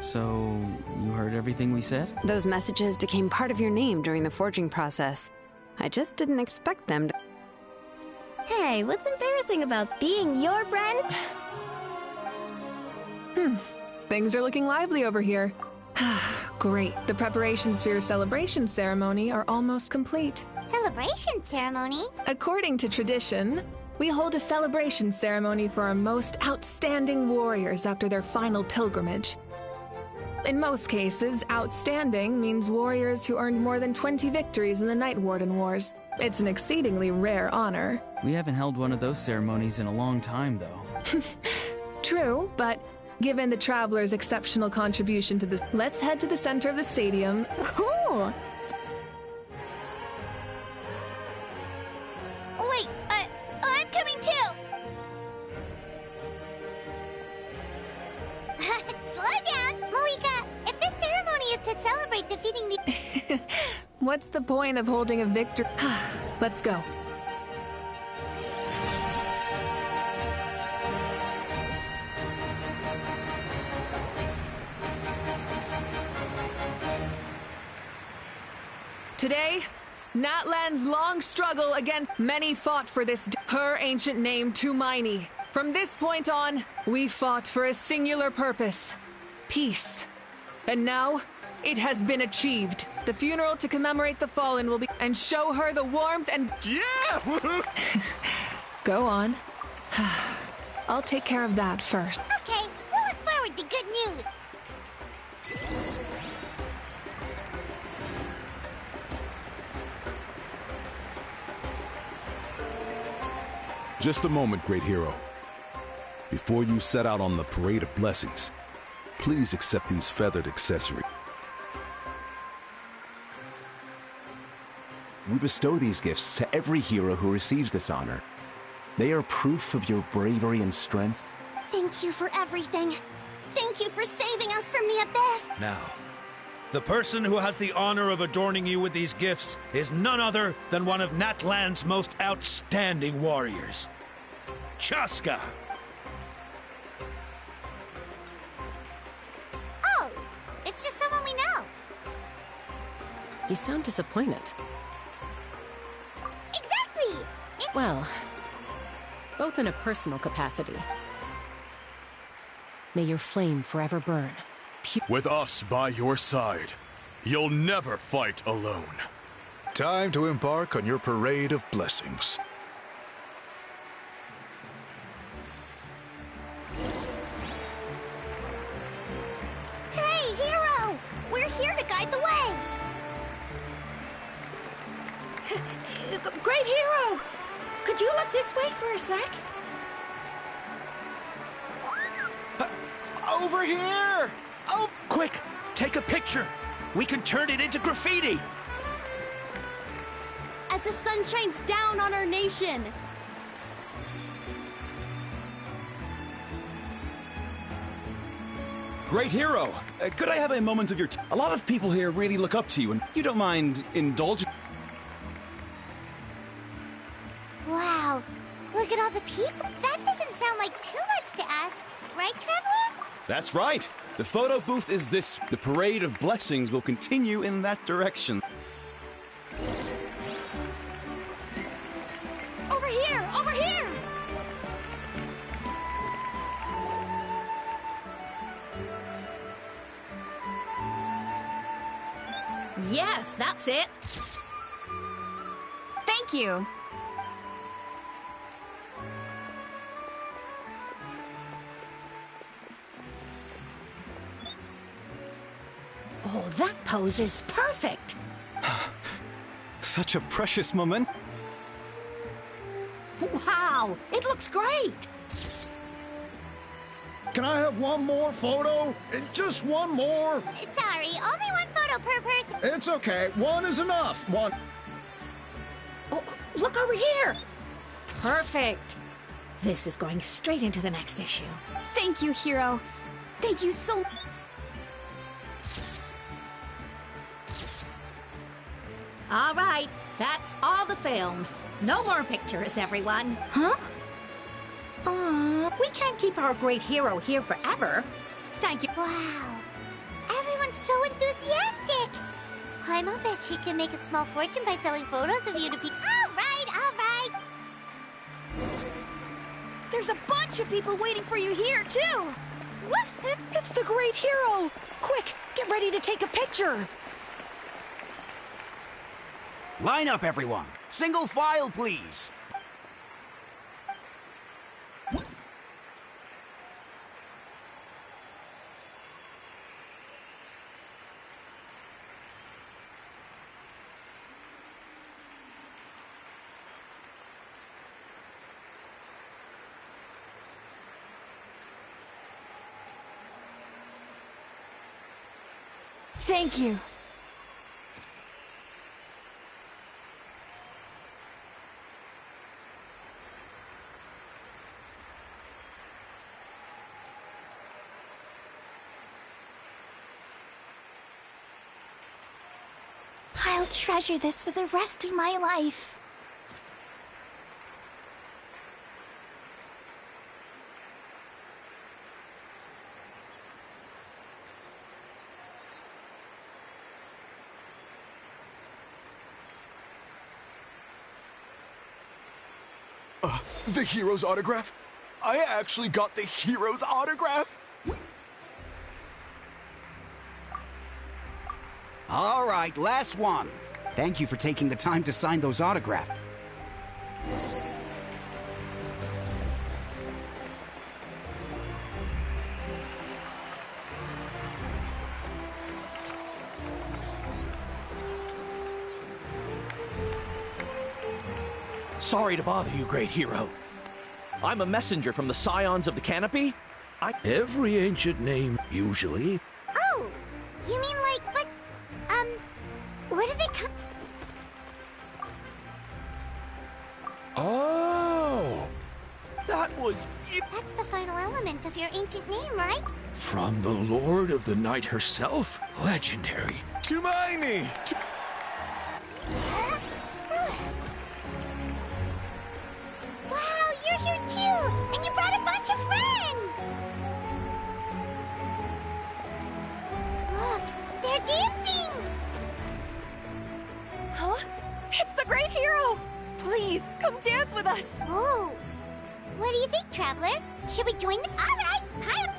So, you heard everything we said? Those messages became part of your name during the forging process. I just didn't expect them to... Hey, what's embarrassing about being your friend? Things are looking lively over here. Great. The preparations for your celebration ceremony are almost complete. Celebration ceremony? According to tradition, we hold a celebration ceremony for our most outstanding warriors after their final pilgrimage. In most cases, outstanding means warriors who earned more than 20 victories in the Night Warden Wars. It's an exceedingly rare honor. We haven't held one of those ceremonies in a long time, though. True, but given the Traveler's exceptional contribution to this, let's head to the center of the stadium. Ooh! Wait, I'm coming too! Slow down! Moika, if this ceremony is to celebrate defeating the... What's the point of holding a victory? Let's go. Today, Natlan's long struggle against many fought for this her ancient name Tumaini. From this point on, we fought for a singular purpose: peace. And now, it has been achieved. The funeral to commemorate the fallen will be and show her the warmth and yeah. Go on. I'll take care of that first. Okay, we'll look forward to good news. Just a moment, great hero. Before you set out on the Parade of Blessings, please accept these feathered accessories. We bestow these gifts to every hero who receives this honor. They are proof of your bravery and strength. Thank you for everything. Thank you for saving us from the abyss. Now, the person who has the honor of adorning you with these gifts is none other than one of Natlan's most outstanding warriors, Chaska. Oh, it's just someone we know. You sound disappointed. Exactly! Well, both in a personal capacity. May your flame forever burn. With us by your side, you'll never fight alone. Time to embark on your Parade of Blessings. Hey, hero! We're here to guide the way! Great hero! Could you look this way for a sec? Over here! Oh, quick! Take a picture! We can turn it into graffiti! As the sun shines down on our nation! Great hero! Could I have a moment of your time? A lot of people here really look up to you, and you don't mind indulging... Wow, look at all the people. That doesn't sound like too much to ask, right, Traveler? That's right! The photo booth is this. The Parade of Blessings will continue in that direction. Over here! Over here! Yes, that's it. Thank you. Oh, that pose is perfect. Such a precious moment. Wow, it looks great. Can I have one more photo? Just one more? Sorry, only one photo per person. It's okay. One is enough. One. Oh, look over here. Perfect. This is going straight into the next issue. Thank you, Hero. Thank you so much. All right, that's all the film. No more pictures, everyone. Huh? We can't keep our great hero here forever. Thank you. Wow. Everyone's so enthusiastic. Paimon bet she can make a small fortune by selling photos of you to people. All right, all right. There's a bunch of people waiting for you here, too. What? It's the great hero. Quick, get ready to take a picture. Line up, everyone. Single file, please. Thank you. I'll treasure this for the rest of my life. The hero's autograph? I actually got the hero's autograph? All right, last one. Thank you for taking the time to sign those autographs. Sorry to bother you, great hero. I'm a messenger from the Scions of the Canopy. Every ancient name, usually. Oh, you mean like, but, where do they come? Oh! That was... That's the final element of your ancient name, right? From the Lord of the Night herself? Legendary. Tumaini! Wow, you're here too! And you brought a bunch of friends! Look, they're dancing! Huh? It's the great hero! Please, come dance with us! Oh! What do you think, Traveler? Should we join them? All right! Hi!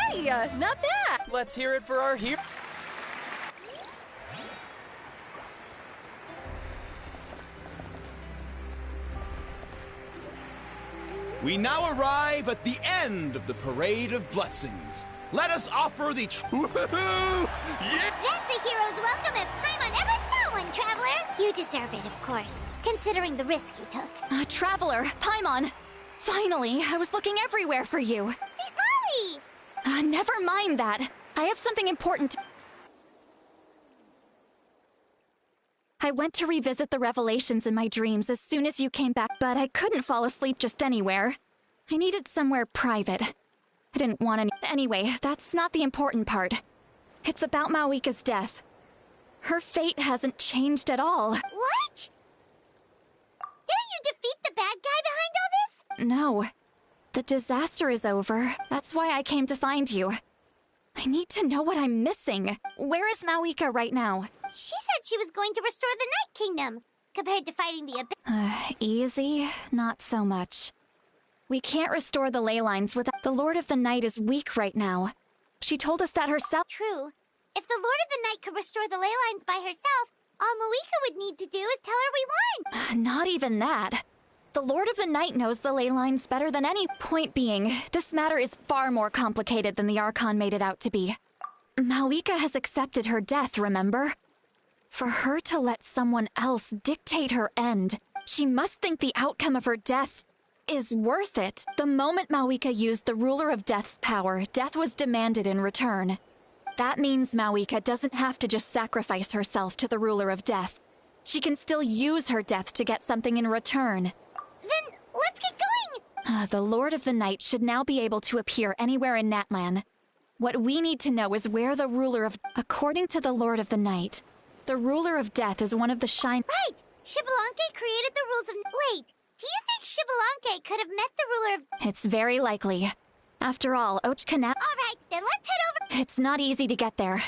Hey, not bad! Let's hear it for our hero. We now arrive at the end of the Parade of Blessings. Let us offer the That's a hero's welcome if Paimon ever saw one, Traveler! You deserve it, of course, considering the risk you took. Traveler, Paimon! Finally, I was looking everywhere for you. Never mind that. I have something important to... I went to revisit the revelations in my dreams as soon as you came back, but I couldn't fall asleep just anywhere. I needed somewhere private. I didn't want any... Anyway, that's not the important part. It's about Mawika's death. Her fate hasn't changed at all. What? Didn't you defeat the bad guy behind all this? No. The disaster is over. That's why I came to find you. I need to know what I'm missing. Where is Mawika right now? She said she was going to restore the Night Kingdom, compared to fighting the Abyss. Easy? Not so much. We can't restore the ley lines without... The Lord of the Night is weak right now. She told us that herself. True. If the Lord of the Night could restore the ley lines by herself, all Mawika would need to do is tell her we won. Not even that. The Lord of the Night knows the ley lines better than any. Point being, this matter is far more complicated than the Archon made it out to be. Mawika has accepted her death, remember? For her to let someone else dictate her end, she must think the outcome of her death is worth it. The moment Mawika used the Ruler of Death's power, death was demanded in return. That means Mawika doesn't have to just sacrifice herself to the Ruler of Death. She can still use her death to get something in return. Then let's get going! The Lord of the Night should now be able to appear anywhere in Natlan. What we need to know is where the Ruler of... According to the Lord of the Night, the Ruler of Death is one of the Right! Xbalanque created the rules of... Wait, do you think Xbalanque could have met the Ruler of... It's very likely. After all, Ochkanat... Alright, then let's head over... It's not easy to get there.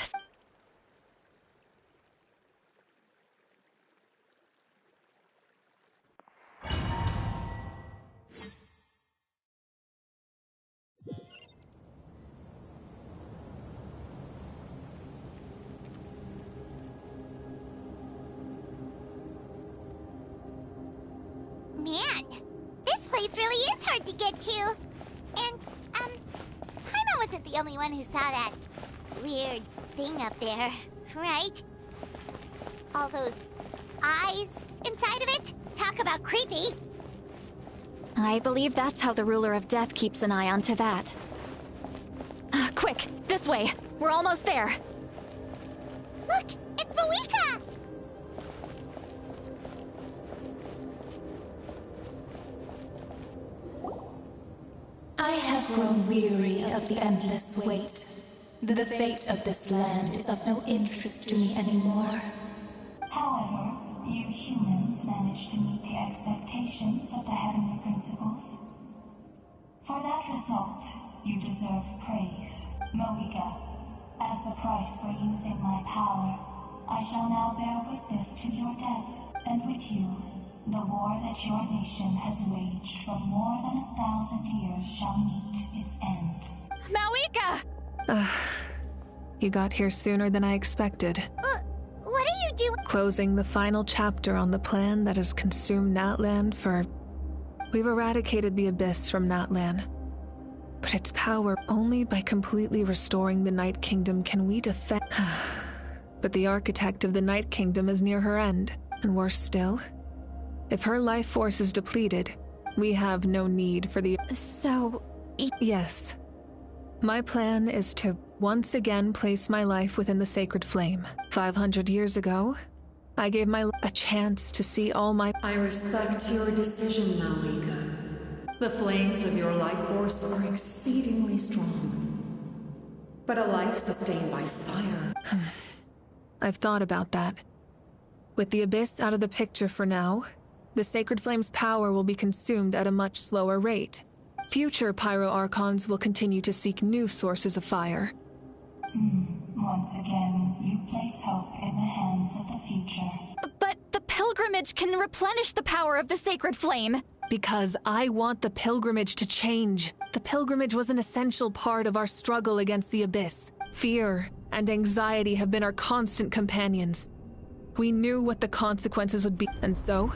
Man, this place really is hard to get to. And, Paimon wasn't the only one who saw that weird thing up there, right? All those eyes inside of it? Talk about creepy. I believe that's how the Ruler of Death keeps an eye on Tevat. Quick, this way. We're almost there. Look, it's Mawika! I have grown weary of the endless wait. The fate of this land is of no interest to me anymore. However, you humans managed to meet the expectations of the Heavenly Principles. For that result, you deserve praise. Mawika, as the price for using my power, I shall now bear witness to your death, and with you, the war that your nation has waged for more than 1,000 years shall meet its end. Mawika! You got here sooner than I expected. What are you doing? Closing the final chapter on the plan that has consumed Natlan for... We've eradicated the Abyss from Natlan. But its power, only by completely restoring the Night Kingdom can we defend... But the architect of the Night Kingdom is near her end, and worse still, if her life force is depleted, we have no need for the... So... Yes. My plan is to once again place my life within the sacred flame. 500 years ago, I gave a chance to see all my... I respect your decision, Mawika. The flames of your life force are exceedingly strong. But a life sustained by fire... I've thought about that. With the Abyss out of the picture for now, the Sacred Flame's power will be consumed at a much slower rate. Future Pyro-Archons will continue to seek new sources of fire. Once again, you place hope in the hands of the future. But the pilgrimage can replenish the power of the Sacred Flame. Because I want the pilgrimage to change. The pilgrimage was an essential part of our struggle against the Abyss. Fear and anxiety have been our constant companions. We knew what the consequences would be, and so...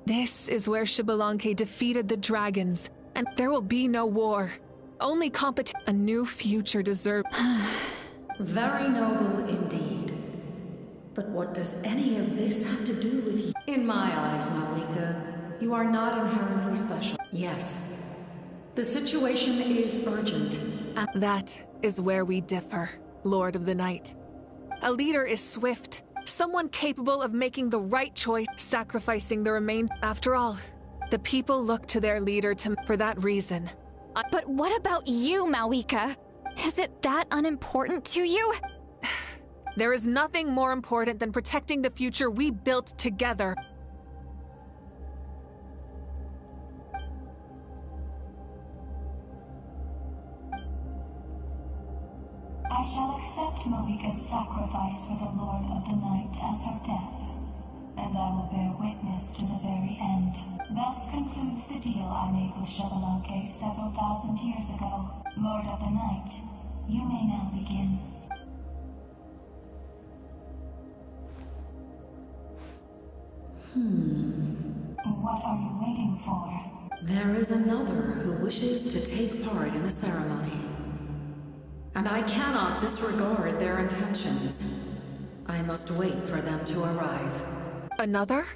This is where Xbalanque defeated the dragons, and there will be no war. Only a new future deserved. Very noble indeed. But what does any of this have to do with you? In my eyes, Mawika, you are not inherently special. Yes, The situation is urgent. That is where we differ, Lord of the Night. A leader is swift, someone capable of making the right choice, sacrificing the remain. After all, the people look to their leader for that reason. But what about you, Malika? Is it that unimportant to you? There is nothing more important than protecting the future we built together. I shall accept Malika's sacrifice for the Lord of the Night as her death, and I will bear witness to the very end. Thus concludes the deal I made with Xbalanque several thousand years ago. Lord of the Night, you may now begin. What are you waiting for? There is another who wishes to take part in the ceremony. And I cannot disregard their intentions. I must wait for them to arrive. Another?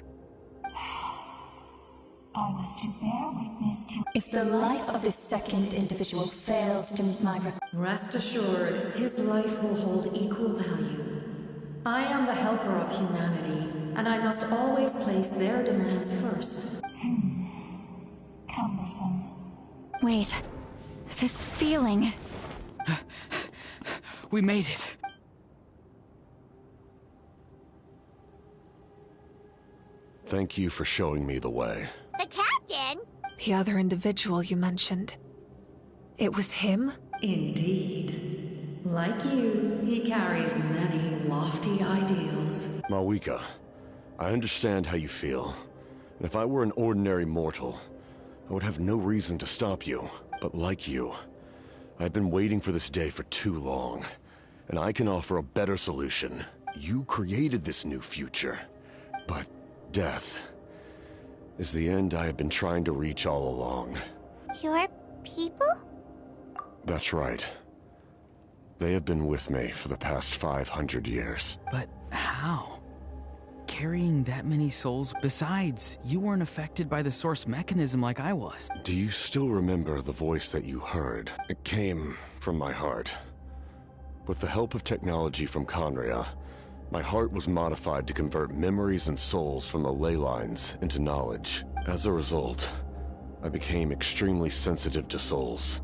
I was to bear witness to... If the life of this second individual fails to meet my Rest assured, his life will hold equal value. I am the helper of humanity, and I must always place their demands first. Cumbersome. Wait, this feeling... We made it. Thank you for showing me the way. The captain? The other individual you mentioned. It was him? Indeed. Like you, he carries many lofty ideals. Malika, I understand how you feel. And if I were an ordinary mortal, I would have no reason to stop you. But like you, I've been waiting for this day for too long, and I can offer a better solution. You created this new future, but death is the end I have been trying to reach all along. Your people? That's right. They have been with me for the past 500 years. But how? Carrying that many souls? Besides, you weren't affected by the source mechanism like I was. Do you still remember the voice that you heard? It came from my heart. With the help of technology from Conria, my heart was modified to convert memories and souls from the ley lines into knowledge. As a result, I became extremely sensitive to souls,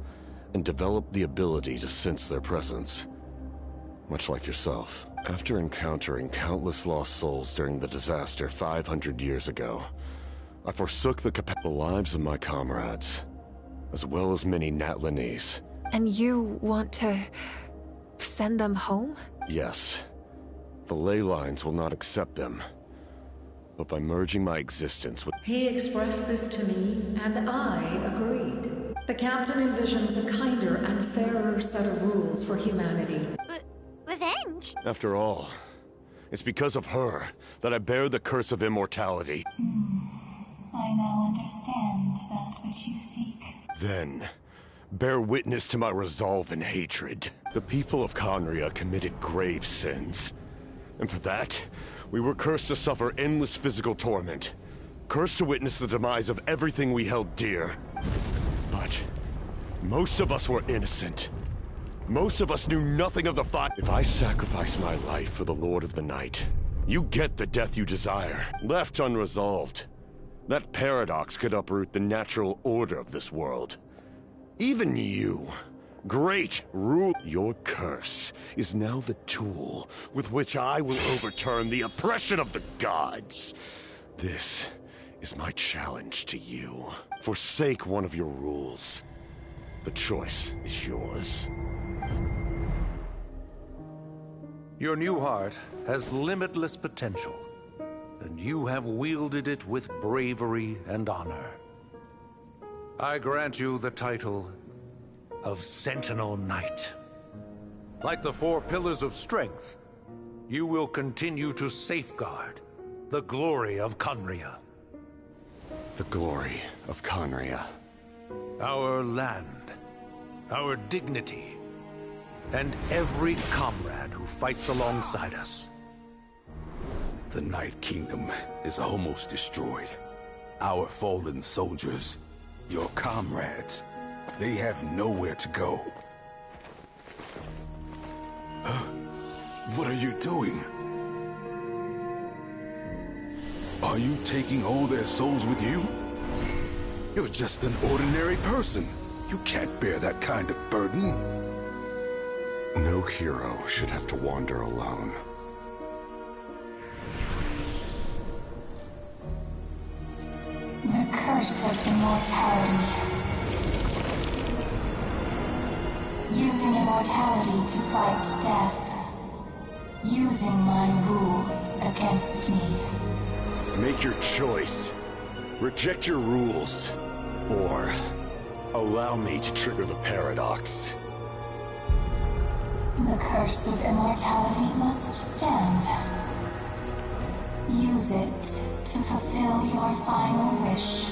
and developed the ability to sense their presence. Much like yourself. After encountering countless lost souls during the disaster 500 years ago, I forsook the lives of my comrades, as well as many Natlanese. And you want to send them home? Yes. The ley lines will not accept them. But by merging my existence with... He expressed this to me, and I agreed. The captain envisions a kinder and fairer set of rules for humanity. Revenge? After all, it's because of her that I bear the curse of immortality. I now understand that which you seek. Then, bear witness to my resolve and hatred. The people of Conria committed grave sins. And for that, we were cursed to suffer endless physical torment. Cursed to witness the demise of everything we held dear. But most of us were innocent. Most of us knew nothing of the fight. If I sacrifice my life for the Lord of the Night, you get the death you desire. Left unresolved, that paradox could uproot the natural order of this world. Even you, great rule. Your curse is now the tool with which I will overturn the oppression of the gods. This is my challenge to you. Forsake one of your rules. The choice is yours. Your new heart has limitless potential, and you have wielded it with bravery and honor. I grant you the title of Sentinel Knight. Like the 4 pillars of strength, you will continue to safeguard the glory of Conria. The glory of Conria. Our land, our dignity, and every comrade who fights alongside us. The Night Kingdom is almost destroyed. Our fallen soldiers, your comrades, They have nowhere to go. Huh? What are you doing? Are you taking all their souls with you? You're just an ordinary person. You can't bear that kind of burden. No hero should have to wander alone. The curse of immortality. Using immortality to fight death. Using my rules against me. Make your choice. Reject your rules. Or allow me to trigger the paradox. The curse of immortality must stand. Use it to fulfill your final wish.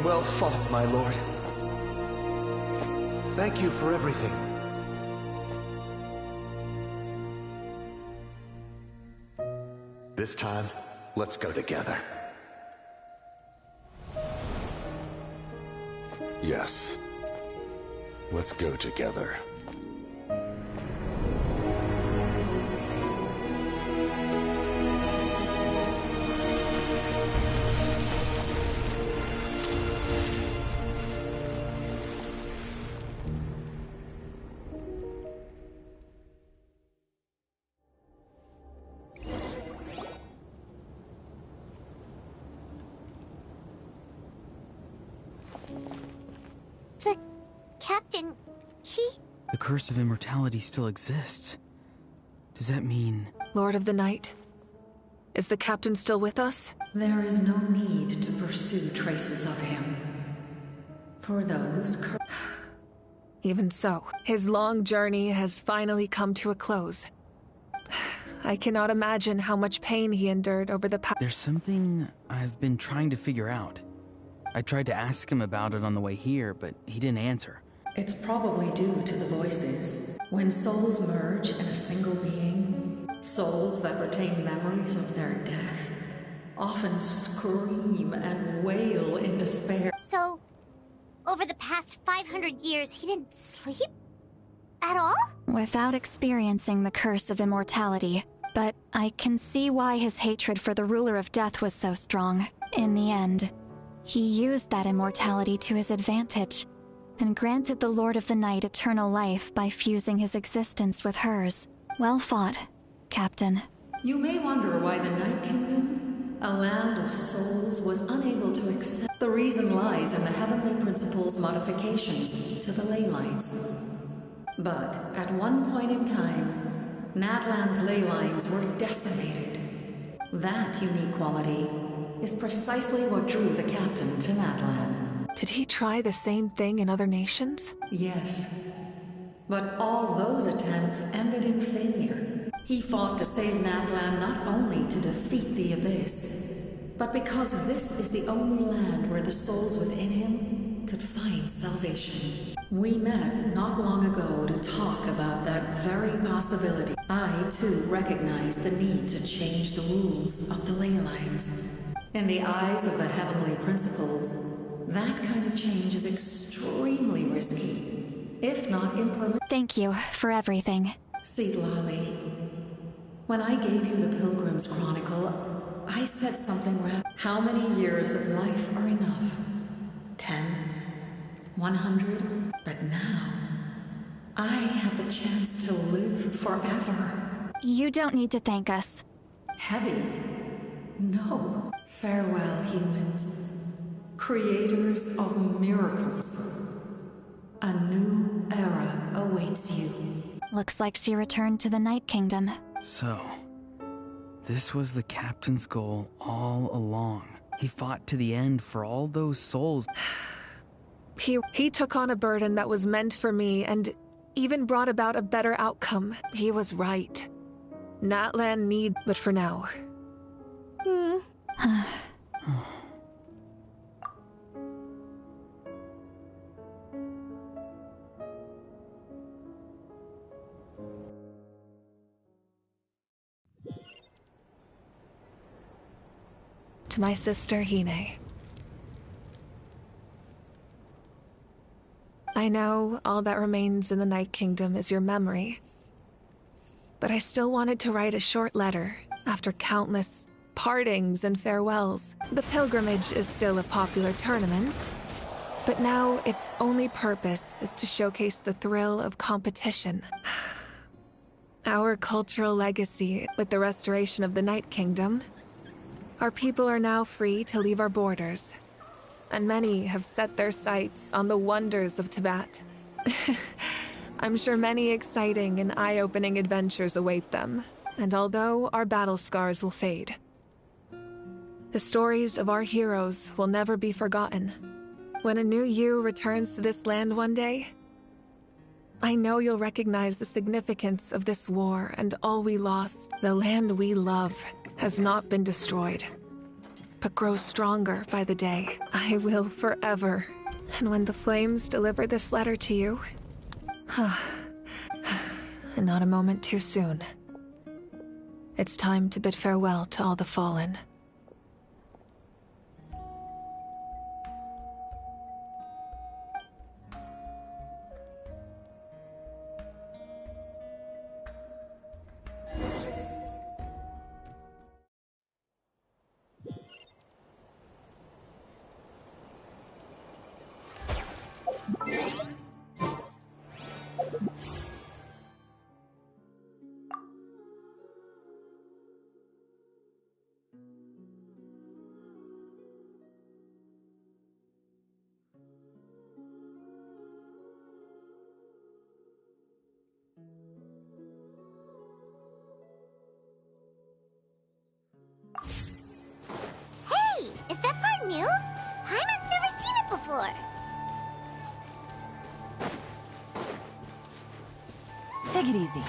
Well fought, my lord. Thank you for everything. This time, let's go together. Yes. Let's go together. Captain, The curse of immortality still exists. Does that mean... Lord of the Night, is the captain still with us? There is no need to pursue traces of him. For those Even so, his long journey has finally come to a close. I cannot imagine how much pain he endured over the past. There's something I've been trying to figure out. I tried to ask him about it on the way here, but he didn't answer. It's probably due to the voices. When souls merge in a single being, souls that retain memories of their death often scream and wail in despair. So, over the past 500 years, he didn't sleep? At all? Without experiencing the curse of immortality. But I can see why his hatred for the ruler of death was so strong. In the end, he used that immortality to his advantage, and granted the Lord of the Night eternal life by fusing his existence with hers. Well fought, Captain. You may wonder why the Night Kingdom, a land of souls, was unable to accept. The reason lies in the Heavenly Principle's modifications to the ley lines. But at one point in time, Natlan's ley lines were decimated. That unique quality is precisely what drew the captain to Natlan. Did he try the same thing in other nations? Yes. But all those attempts ended in failure. He fought to save Natlan not only to defeat the Abyss, but because this is the only land where the souls within him could find salvation. We met not long ago to talk about that very possibility. I, too, recognized the need to change the rules of the ley lines. In the eyes of the Heavenly Principles, that kind of change is extremely risky, if not impermissible. Thank you for everything. Seedlali, when I gave you the Pilgrim's Chronicle, I said something rather. How many years of life are enough? 10? 100? But now, I have the chance to live forever. You don't need to thank us. Heavy? No. Farewell, humans. Creators of miracles. A new era awaits you. Looks like she returned to the Night Kingdom. So, this was the captain's goal all along. He fought to the end for all those souls. He took on a burden that was meant for me and even brought about a better outcome. He was right. Natlan need, but for now. to my sister Hine. I know all that remains in the Night Kingdom is your memory, but I still wanted to write a short letter after countless partings and farewells. The pilgrimage is still a popular tournament, but now its only purpose is to showcase the thrill of competition. Our cultural legacy with the restoration of the Night Kingdom, our people are now free to leave our borders, and many have set their sights on the wonders of Tibet. I'm sure many exciting and eye-opening adventures await them, and although our battle scars will fade, the stories of our heroes will never be forgotten. When a new you returns to this land one day, I know you'll recognize the significance of this war and all we lost. The land we love has not been destroyed, but grows stronger by the day. I will forever. And when the flames deliver this letter to you, and not a moment too soon, it's time to bid farewell to all the fallen. Hey! Is that part new? Paimon's never seen it before. Take it easy.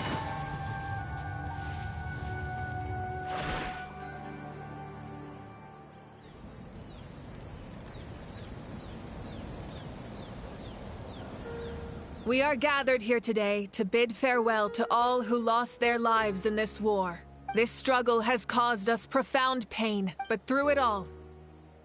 We are gathered here today to bid farewell to all who lost their lives in this war. This struggle has caused us profound pain, but through it all,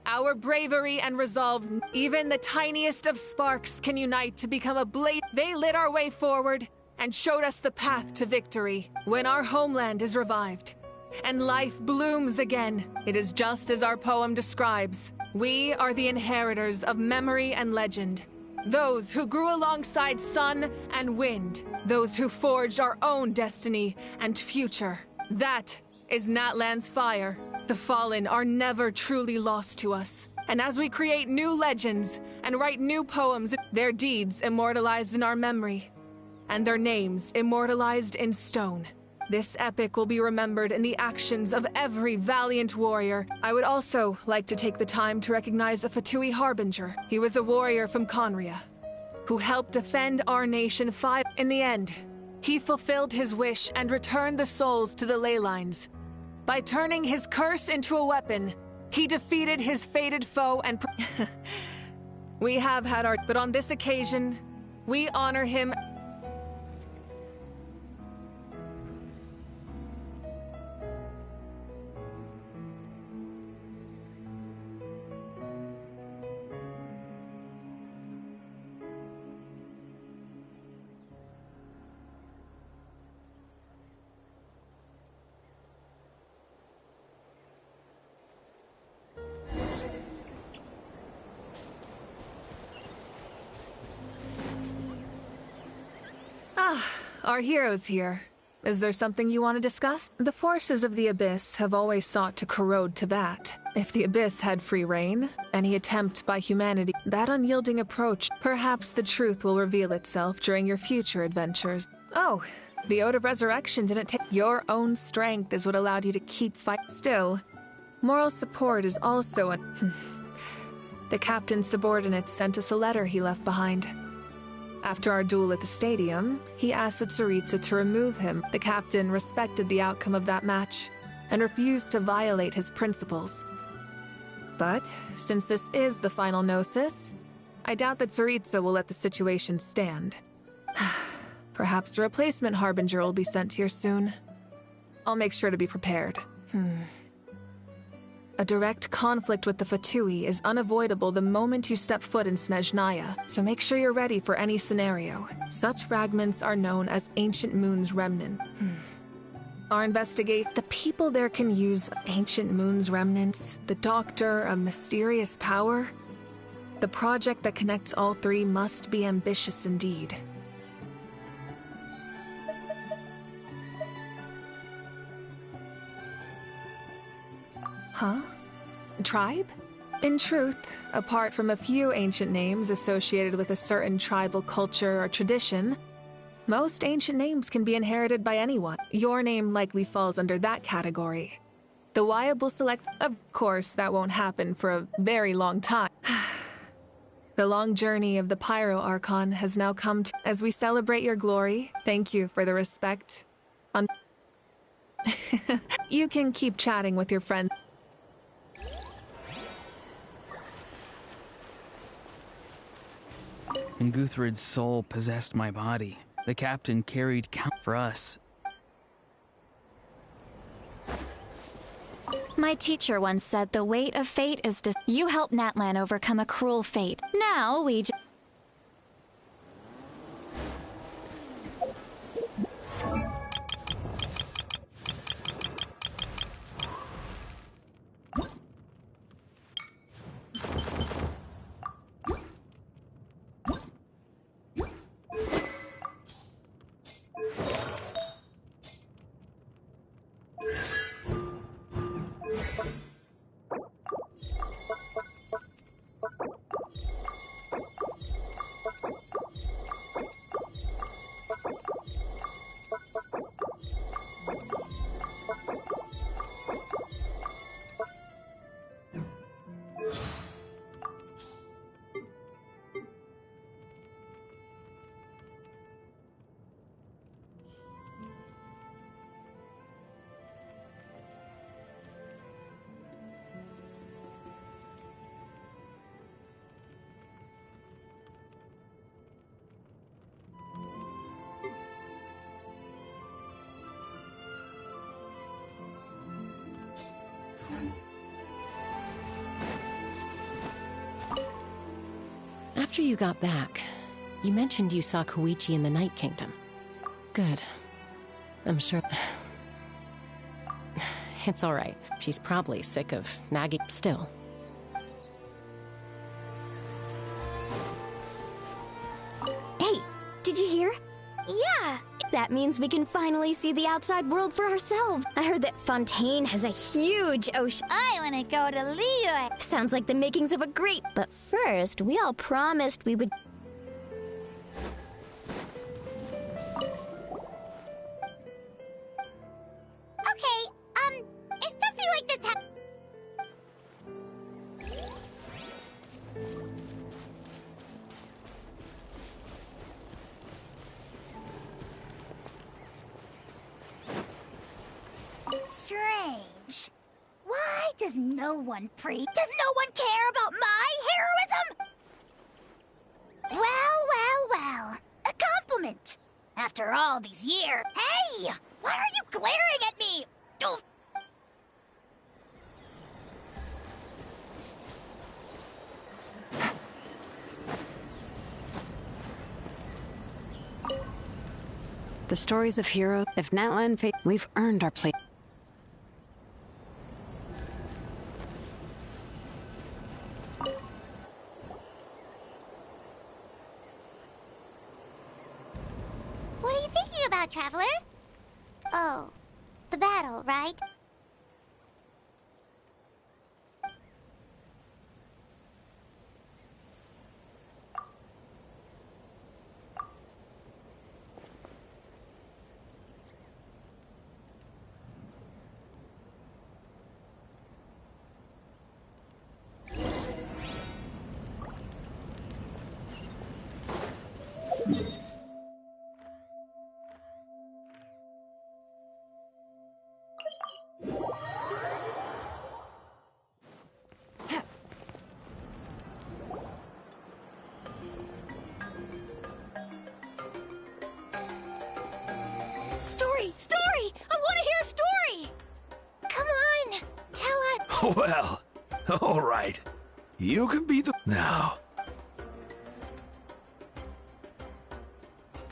our bravery and resolve, even the tiniest of sparks, can unite to become a blaze. They lit our way forward and showed us the path to victory. When our homeland is revived and life blooms again, it is just as our poem describes. We are the inheritors of memory and legend. Those who grew alongside sun and wind. Those who forged our own destiny and future. That is Natlan's fire. The fallen are never truly lost to us. And as we create new legends and write new poems, their deeds immortalized in our memory, and their names immortalized in stone. This epic will be remembered in the actions of every valiant warrior. I would also like to take the time to recognize a Fatui Harbinger. He was a warrior from Conria, who helped defend our nation in the end. He fulfilled his wish and returned the souls to the ley lines. By turning his curse into a weapon, he defeated his fated foe and we have had our... But on this occasion, we honor him. Our heroes here. Is there something you want to discuss? The forces of the Abyss have always sought to corrode Tibet. If the Abyss had free reign, any attempt by humanity, that unyielding approach, perhaps the truth will reveal itself during your future adventures. Oh, the Ode of Resurrection didn't take... Your own strength is what allowed you to keep fighting. Still, moral support is also a... The captain's subordinates sent us a letter he left behind. After our duel at the stadium, he asked Tsaritsa to remove him. The captain respected the outcome of that match and refused to violate his principles. But, since this is the final Gnosis, I doubt that Tsaritsa will let the situation stand. Perhaps a replacement Harbinger will be sent here soon. I'll make sure to be prepared. A direct conflict with the Fatui is unavoidable the moment you step foot in Snezhnaya, so make sure you're ready for any scenario. Such fragments are known as Ancient Moon's Remnant. Our investigate, the people there can use Ancient Moon's remnants, the Doctor, a mysterious power. The project that connects all three must be ambitious indeed. Huh? Tribe? In truth, apart from a few ancient names associated with a certain tribal culture or tradition, most ancient names can be inherited by anyone. Your name likely falls under that category. The Wyatt will select... Of course, that won't happen for a very long time. The long journey of the Pyro Archon has now come to... As we celebrate your glory, thank you for the respect. You can keep chatting with your friends. And Guthred's soul possessed my body. The captain carried count for us. My teacher once said the weight of fate is you helped Natlan overcome a cruel fate. Now we After you got back, you mentioned you saw Koichi in the Night Kingdom. Good. I'm sure... It's alright. She's probably sick of nagging still. Hey, did you hear? Yeah! That means we can finally see the outside world for ourselves. I heard that Fontaine has a huge ocean. I want to go to Liyue. Sounds like the makings of a great... But first, we all promised we would... Okay, if something like this happens... Strange. Why does no one Does no one care about my heroism? Well. A compliment. After all these years. Hey! Why are you glaring at me? Oof. The stories of heroes, if Natlan fate, we've earned our place. What are you thinking about, Traveler? Oh, the battle, right? Story! I want to hear a story! Come on, tell us. Well, all right. You can be the... Now.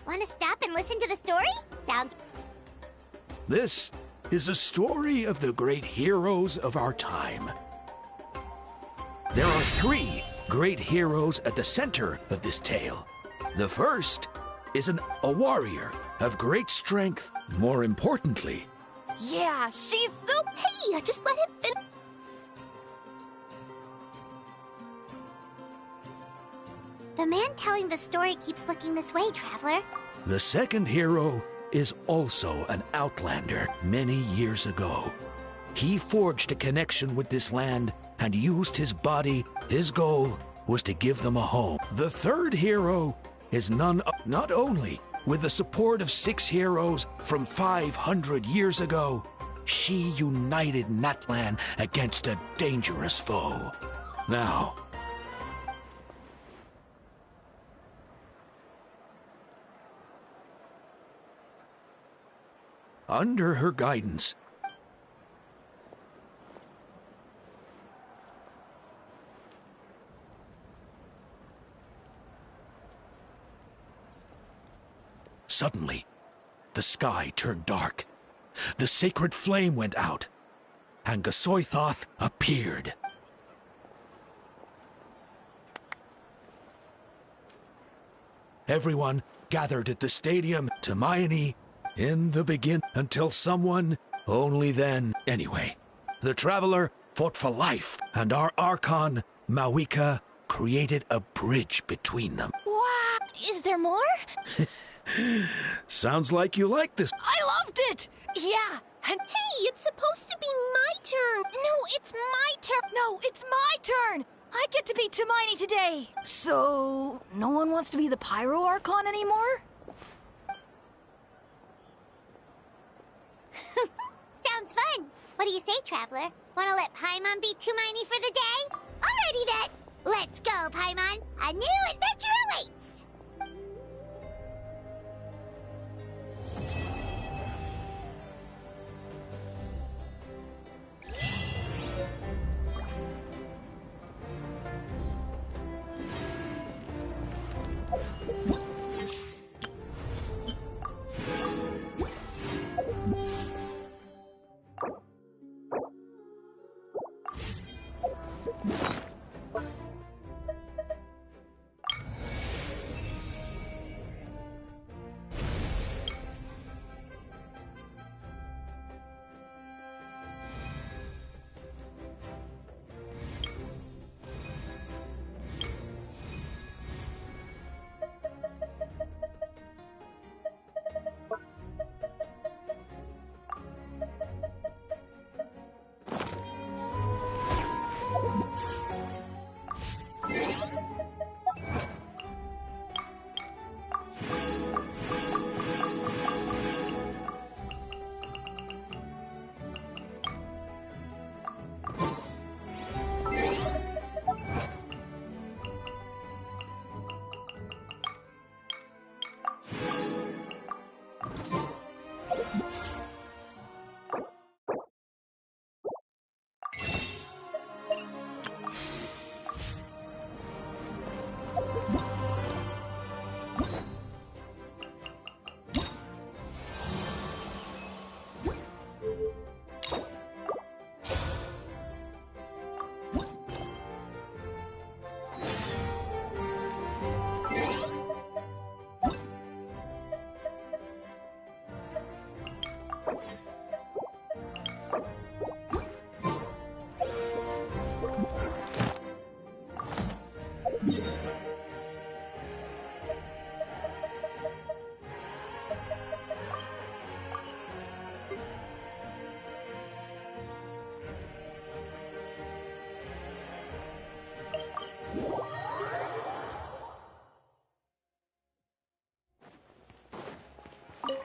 Want to stop and listen to the story? Sounds... This is a story of the great heroes of our time. There are 3 great heroes at the center of this tale. The first is a warrior of great strength. More importantly... Yeah, she's so... Hey, just let him finish. The man telling the story keeps looking this way, Traveler. The second hero is also an outlander many years ago. He forged a connection with this land and used his body. His goal was to give them a home. The third hero is not only with the support of 6 heroes from 500 years ago, she united Natlan against a dangerous foe. Now, under her guidance, suddenly, the sky turned dark. The sacred flame went out, and Gasoithoth appeared. Everyone gathered at the stadium to Hermione in the begin until someone, only then. Anyway, the Traveler fought for life, and our Archon, Mawika, created a bridge between them. Wow! Is there more? Sounds like you like this. I loved it! Yeah, and hey, it's supposed to be my turn! No, it's my turn! No, it's my turn! I get to be Hermione today! So, no one wants to be the Pyro Archon anymore? Sounds fun. What do you say, Traveler? Wanna let Paimon be Hermione for the day? Alrighty then! Let's go, Paimon! A new adventure awaits!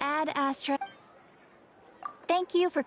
Ad Astra. Thank you for